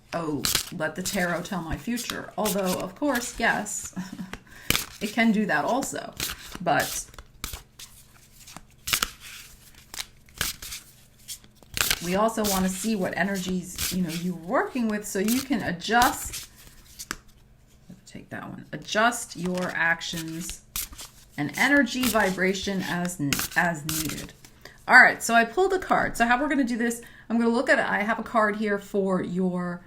let the tarot tell my future. Although, of course, yes, it can do that also. But we also want to see what energies, you're working with so you can adjust. Take that one. Adjust your actions and energy vibration as needed. All right, so I pulled a card. So how we're going to do this, I'm going to look at it. I have a card here for your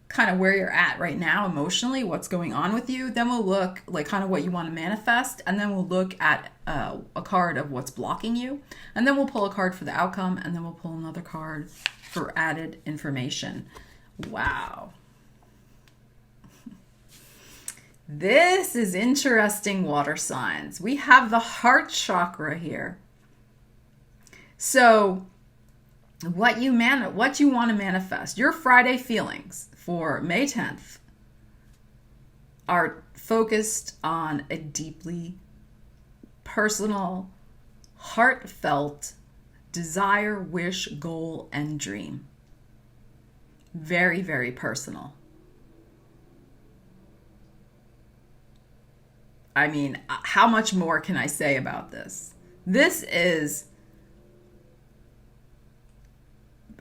kind of where you're at right now emotionally, what's going on with you. Then we'll look like kind of what you want to manifest. And then we'll look at a card of what's blocking you. And then we'll pull a card for the outcome. And then we'll pull another card for added information. Wow. This is interesting, water signs. We have the heart chakra here. So what you want to manifest, your Friday feelings for May 10th are focused on a deeply personal, heartfelt desire, wish, goal, and dream. Very, very personal. I mean, how much more can I say about this? This is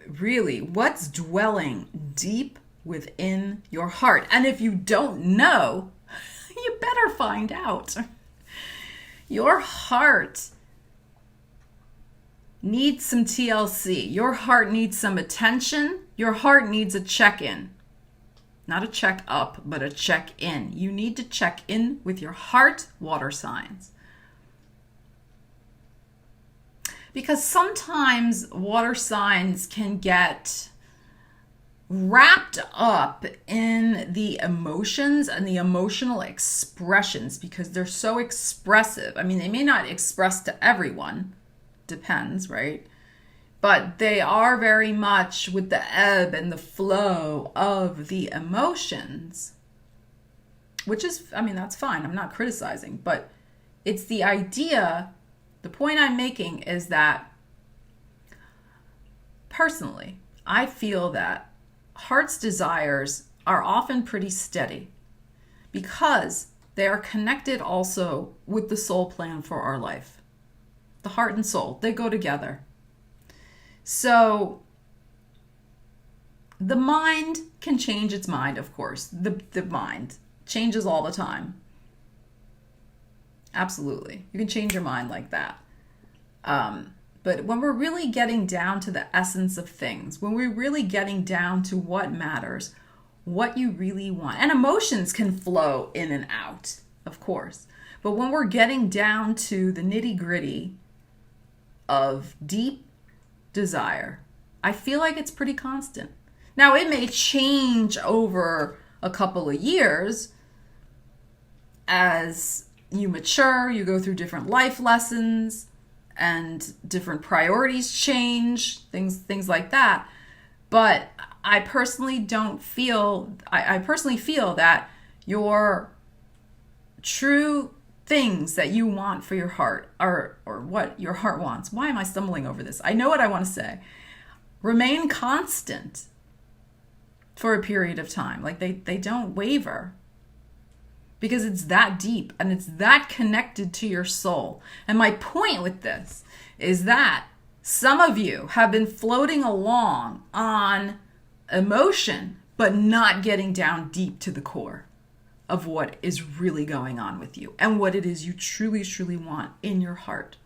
really what's dwelling deep within your heart. And if you don't know, you better find out. Your heart needs some TLC. Your heart needs some attention. Your heart needs a check-in. Not a check-up, but a check-in. You need to check in with your heart, water signs. Because sometimes water signs can get wrapped up in the emotions and the emotional expressions because they're so expressive. I mean, they may not express to everyone. Depends, right? But they are very much with the ebb and the flow of the emotions, which is, I mean, that's fine. I'm not criticizing, but it's the idea, the point I'm making is that personally, I feel that heart's desires are often pretty steady because they are connected also with the soul plan for our life. The heart and soul, they go together. So the mind can change its mind, of course. The mind changes all the time. Absolutely. You can change your mind like that. But when we're really getting down to the essence of things, when we're really getting down to what matters, what you really want, and emotions can flow in and out, of course. But when we're getting down to the nitty-gritty of deep desire, I feel like it's pretty constant. Now, it may change over a couple of years as you mature, you go through different life lessons and different priorities change, things like that. But I personally feel that your true things that you want for your heart or what your heart wants. Why am I stumbling over this? I know what I want to say. Remain constant for a period of time. Like they don't waver because it's that deep and it's that connected to your soul. And my point with this is that some of you have been floating along on emotion, but not getting down deep to the core of what is really going on with you and what it is you truly, truly want in your heart.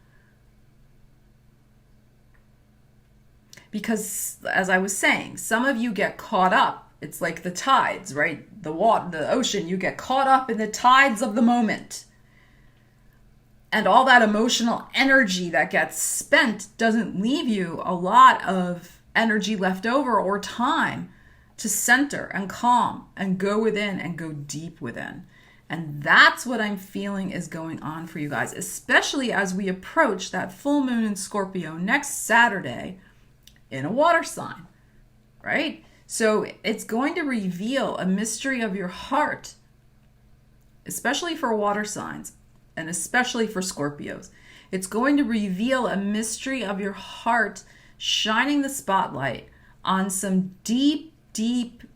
Because as I was saying, some of you get caught up. It's like the tides, right? The water, the ocean, you get caught up in the tides of the moment. And all that emotional energy that gets spent doesn't leave you a lot of energy left over or time to center and calm and go within and go deep within. And that's what I'm feeling is going on for you guys, especially as we approach that full moon in Scorpio next Saturday in a water sign, right? So it's going to reveal a mystery of your heart, especially for water signs and especially for Scorpios. It's going to reveal a mystery of your heart, shining the spotlight on some deep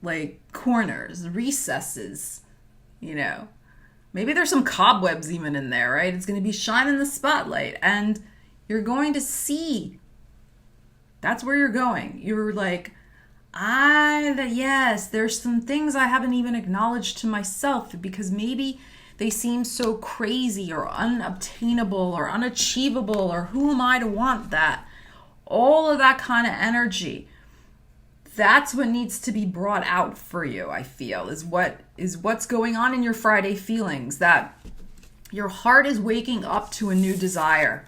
like corners, recesses, maybe there's some cobwebs even in there, right? It's going to be shining the spotlight and you're going to see that's where you're going. You're like, yes, there's some things I haven't even acknowledged to myself because maybe they seem so crazy or unobtainable or unachievable or who am I to want that? All of that kind of energy. That's what needs to be brought out for you, I feel, is what's going on in your Friday feelings, that your heart is waking up to a new desire.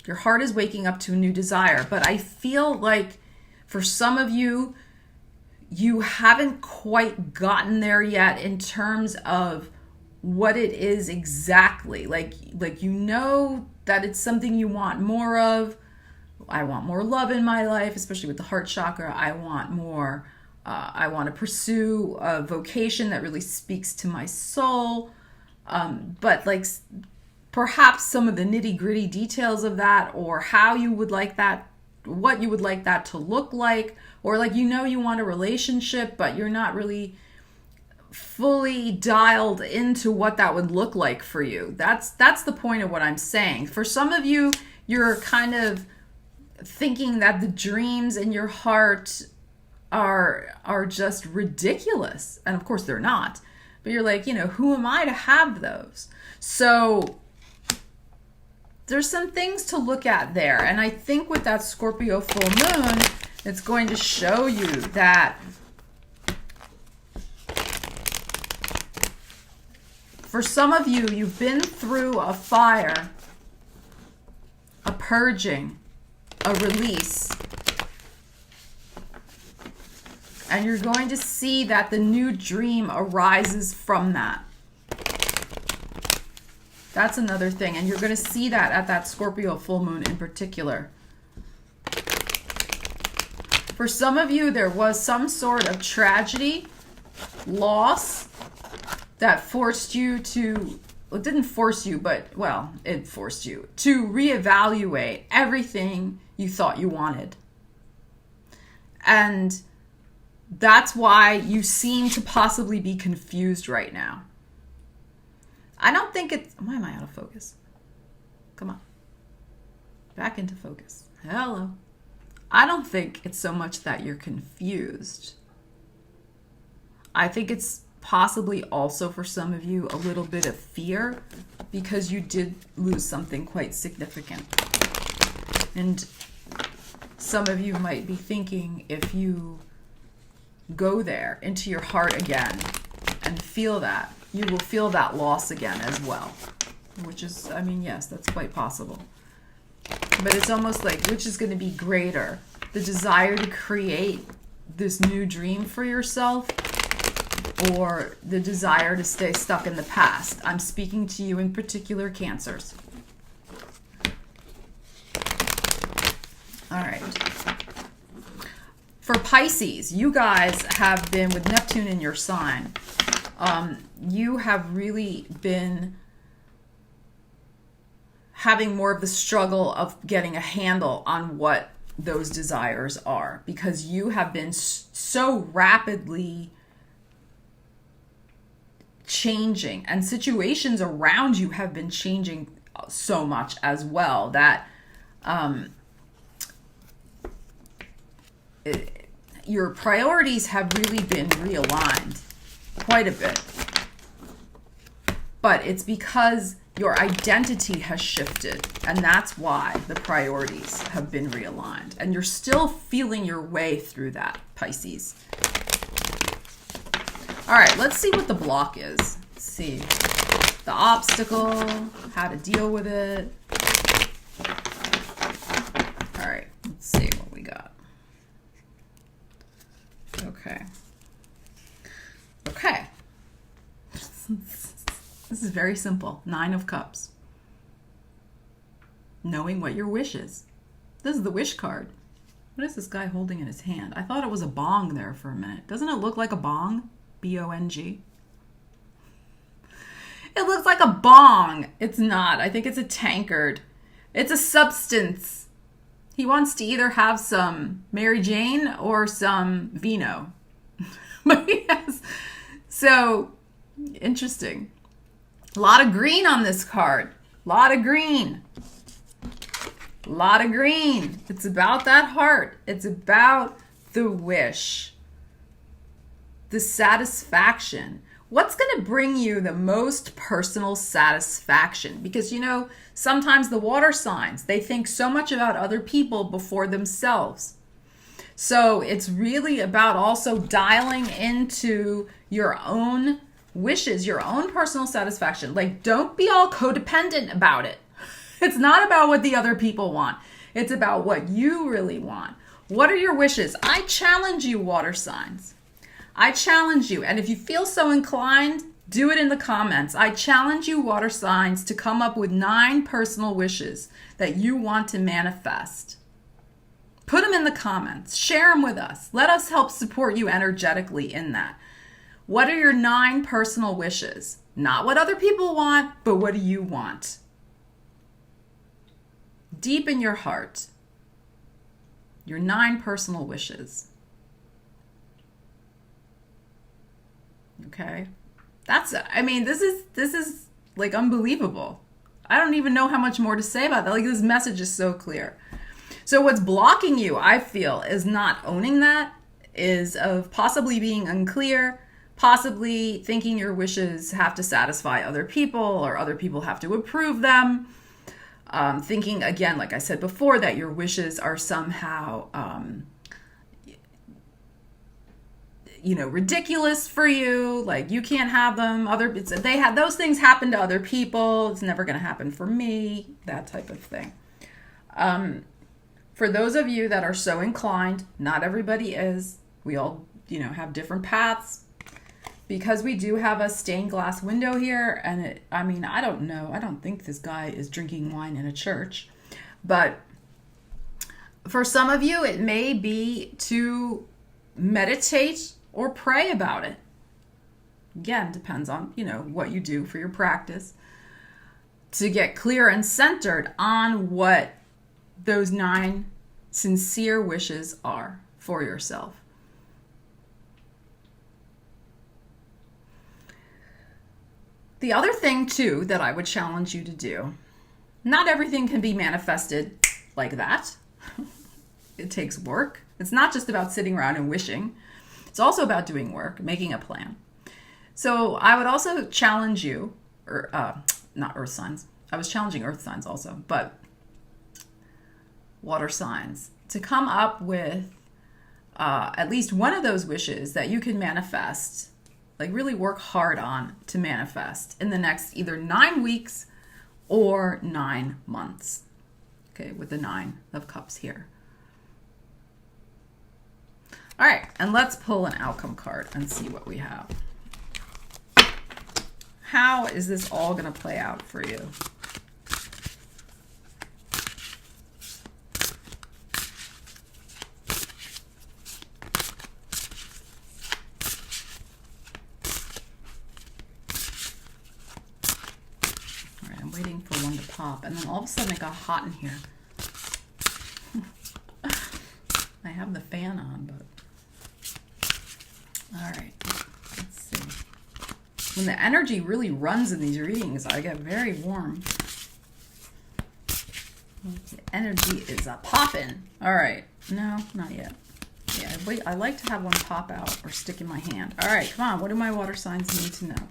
Your heart is waking up to a new desire. But I feel like for some of you, you haven't quite gotten there yet in terms of what it is exactly. Like you know that it's something you want more of. I want more love in my life, especially with the heart chakra. I want more. I want to pursue a vocation that really speaks to my soul. But perhaps some of the nitty gritty details of that or how you would like that what you would like that to look like, or like, you want a relationship, but you're not really fully dialed into what that would look like for you. That's the point of what I'm saying. For some of you, you're kind of thinking that the dreams in your heart are just ridiculous. And of course they're not. But you're like, who am I to have those? So there's some things to look at there. And I think with that Scorpio full moon, it's going to show you that for some of you, you've been through a fire, a purging, a release. And you're going to see that the new dream arises from that. That's another thing. And you're going to see that at that Scorpio full moon in particular. For some of you, there was some sort of tragedy, loss, that forced you to, well, it didn't force you, but, well, it forced you to reevaluate everything you thought you wanted. And that's why you seem to possibly be confused right now. I don't think it's... Why am I out of focus? Come on. Back into focus. Hello. I don't think it's so much that you're confused. I think it's possibly also for some of you a little bit of fear because you did lose something quite significant. And some of you might be thinking, if you go there into your heart again and feel that, you will feel that loss again as well. Which is, yes, that's quite possible. But it's almost like, which is going to be greater? The desire to create this new dream for yourself, or the desire to stay stuck in the past? I'm speaking to you in particular, Cancers. All right. For Pisces, you guys have been, with Neptune in your sign, you have really been having more of the struggle of getting a handle on what those desires are, because you have been so rapidly changing, and situations around you have been changing so much as well, that your priorities have really been realigned quite a bit. But it's because your identity has shifted, and that's why the priorities have been realigned. And you're still feeling your way through that, Pisces. All right, let's see what the block is. Let's see the obstacle, how to deal with it. All right, let's see what we got. Okay. This is very simple. 9 of Cups. Knowing what your wish is. This is the wish card. What is this guy holding in his hand? I thought it was a bong there for a minute. Doesn't it look like a bong? B-O-N-G. It looks like a bong. It's not. I think it's a tankard. It's a substance. He wants to either have some Mary Jane or some vino. But yes. So, interesting. A lot of green on this card. A lot of green. A lot of green. It's about that heart. It's about the wish. The satisfaction. What's going to bring you the most personal satisfaction? Because, sometimes the water signs, they think so much about other people before themselves. So it's really about also dialing into your own wishes, your own personal satisfaction. Like, don't be all codependent about it. It's not about what the other people want. It's about what you really want. What are your wishes? I challenge you, water signs. I challenge you. And if you feel so inclined, do it in the comments. I challenge you, water signs, to come up with 9 personal wishes that you want to manifest. Put them in the comments. Share them with us. Let us help support you energetically in that. What are your 9 personal wishes? Not what other people want, but what do you want? Deep in your heart. Your 9 personal wishes. Okay? This is like unbelievable. I don't even know how much more to say about that. Like, this message is so clear. So what's blocking you, I feel, is not owning that, is of possibly being unclear, possibly thinking your wishes have to satisfy other people or other people have to approve them. Thinking, again, like I said before, that your wishes are somehow, ridiculous for you. Like, you can't have them. Those things happen to other people. It's never going to happen for me. That type of thing. For those of you that are so inclined, not everybody is. We all, have different paths. Because we do have a stained glass window here, and I don't know. I don't think this guy is drinking wine in a church. But for some of you, it may be to meditate or pray about it. Again, depends on, what you do for your practice. To get clear and centered on what those 9 sincere wishes are for yourself. The other thing, too, that I would challenge you to do, not everything can be manifested like that. It takes work. It's not just about sitting around and wishing. It's also about doing work, making a plan. So I would also challenge you, not earth signs. I was challenging earth signs also, but water signs, to come up with at least one of those wishes that you can manifest. Like, really work hard on to manifest in the next either 9 weeks or 9 months. Okay, with the 9 of Cups here. All right, and let's pull an outcome card and see what we have. How is this all going to play out for you? Waiting for one to pop, and then all of a sudden it got hot in here. I have the fan on, but all right, let's see. When the energy really runs in these readings, I get very warm. The energy is popping. All right, no, not yet. Yeah, I like to have one pop out or stick in my hand. All right, come on. What do my water signs need to know?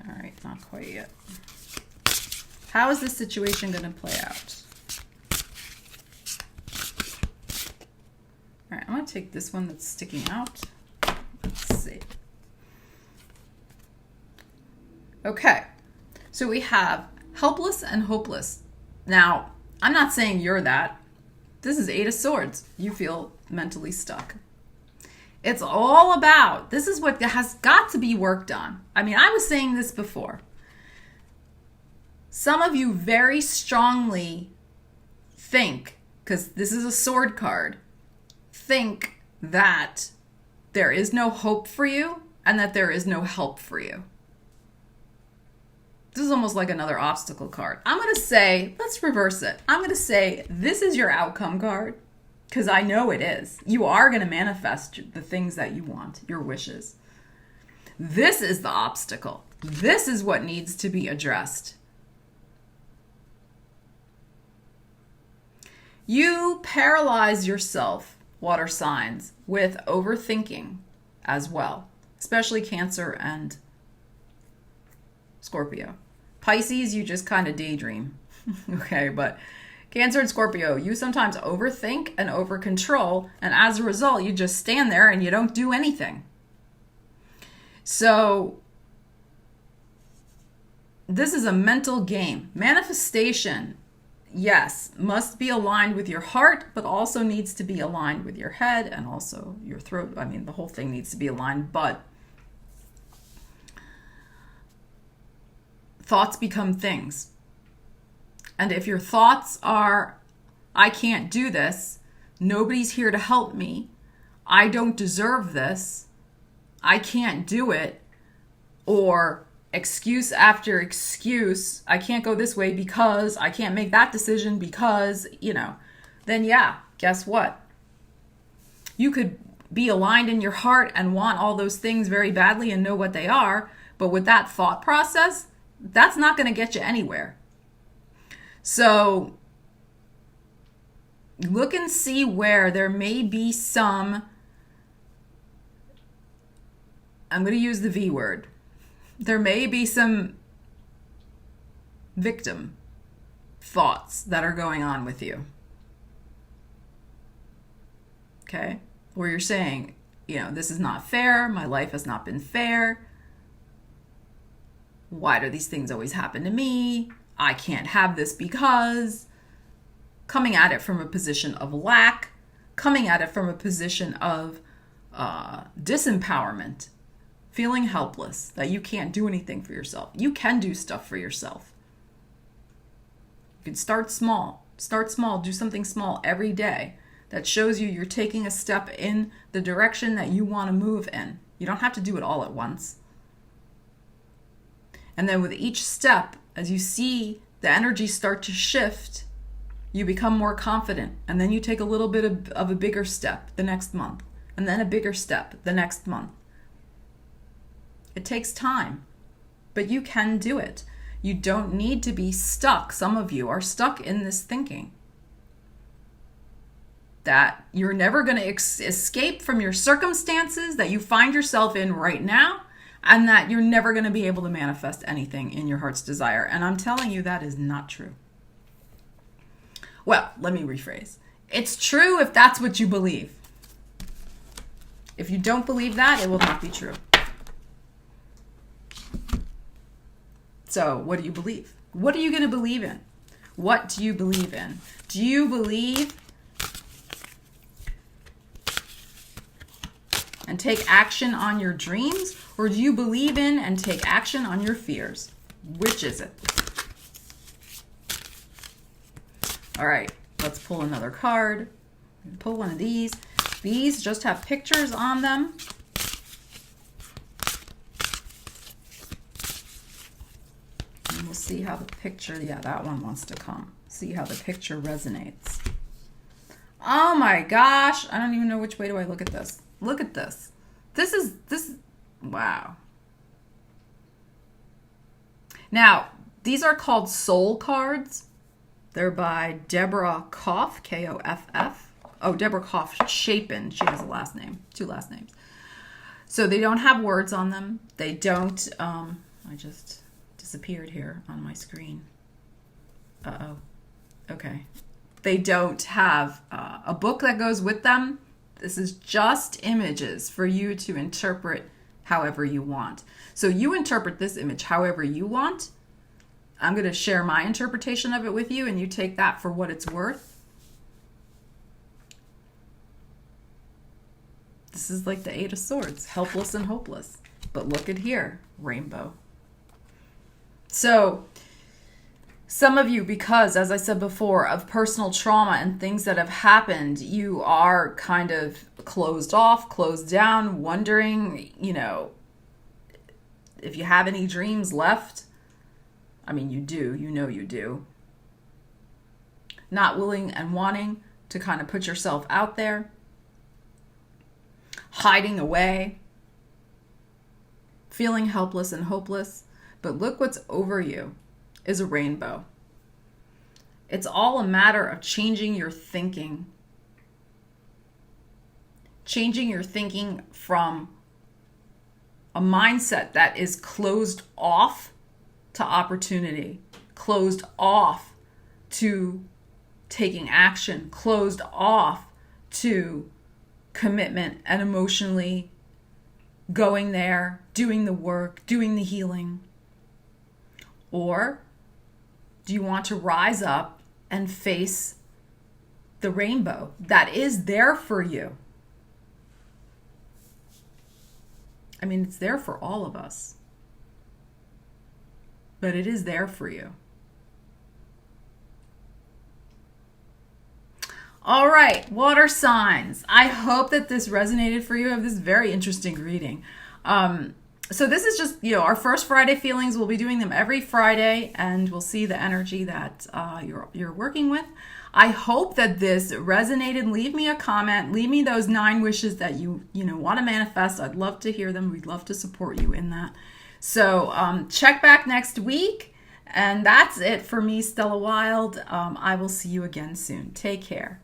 All right, not quite yet. How is this situation going to play out? All right, I'm going to take this one that's sticking out. Let's see. Okay, so we have helpless and hopeless. Now, I'm not saying you're that. This is 8 of Swords. You feel mentally stuck. It's all about, this is what has got to be worked on. I was saying this before. Some of you very strongly think, because this is a sword card, think that there is no hope for you and that there is no help for you. This is almost like another obstacle card. I'm going to say, let's reverse it. I'm going to say this is your outcome card, because I know it is. You are going to manifest the things that you want, your wishes. This is the obstacle. This is what needs to be addressed. You paralyze yourself, water signs, with overthinking as well, especially Cancer and Scorpio. Pisces, you just kind of daydream. Okay, but Cancer and Scorpio, you sometimes overthink and overcontrol, and as a result, you just stand there and you don't do anything. So this is a mental game. Manifestation, yes, must be aligned with your heart, but also needs to be aligned with your head and also your throat. The whole thing needs to be aligned, but thoughts become things. And if your thoughts are, I can't do this, nobody's here to help me, I don't deserve this, I can't do it, or excuse after excuse, I can't go this way because I can't make that decision because, then yeah, guess what? You could be aligned in your heart and want all those things very badly and know what they are, but with that thought process, that's not going to get you anywhere. So look and see where there may be some, I'm going to use the V word, there may be some victim thoughts that are going on with you. Okay? Where you're saying, this is not fair. My life has not been fair. Why do these things always happen to me? I can't have this because. Coming at it from a position of lack, coming at it from a position of disempowerment, feeling helpless, that you can't do anything for yourself. You can do stuff for yourself. You can start small. Start small. Do something small every day that shows you're taking a step in the direction that you want to move in. You don't have to do it all at once. And then with each step, as you see the energy start to shift, you become more confident. And then you take a little bit of a bigger step the next month. And then a bigger step the next month. It takes time, but you can do it. You don't need to be stuck. Some of you are stuck in this thinking that you're never going to escape from your circumstances that you find yourself in right now, and that you're never going to be able to manifest anything in your heart's desire. And I'm telling you, that is not true. Well, let me rephrase. It's true if that's what you believe. If you don't believe that, it will not be true. So, what do you believe? What are you going to believe in? What do you believe in? Do you believe and take action on your dreams? Or do you believe in and take action on your fears? Which is it? All right, let's pull another card. Pull one of these. These just have pictures on them. And we'll see how the picture, that one wants to come. See how the picture resonates. Oh my gosh, I don't even know which way do I look at this. Look at this. This is, wow. Now, these are called soul cards. They're by Deborah Koff, K-O-F-F. Oh, Deborah Koff Chapin. She has a last name, 2 last names. So they don't have words on them. They don't, I just disappeared here on my screen. Uh-oh. Okay. They don't have a book that goes with them. This is just images for you to interpret however you want. So you interpret this image however you want. I'm going to share my interpretation of it with you, and you take that for what it's worth. This is like the 8 of Swords, helpless and hopeless. But look at here, rainbow. So some of you, because, as I said before, of personal trauma and things that have happened, you are kind of closed off, closed down, wondering, if you have any dreams left. I mean, you do. You do. Not willing and wanting to kind of put yourself out there. Hiding away. Feeling helpless and hopeless. But look what's over you is a rainbow. It's all a matter of changing your thinking. Changing your thinking from a mindset that is closed off to opportunity, closed off to taking action, closed off to commitment and emotionally going there, doing the work, doing the healing. Or do you want to rise up and face the rainbow that is there for you? I mean, it's there for all of us. But it is there for you. All right, water signs. I hope that this resonated for you. I have this very interesting reading. So this is just, our first Friday feelings. We'll be doing them every Friday, and we'll see the energy that you're working with. I hope that this resonated. Leave me a comment. Leave me those 9 wishes that you want to manifest. I'd love to hear them. We'd love to support you in that. So check back next week. And that's it for me, Stella Wilde. I will see you again soon. Take care.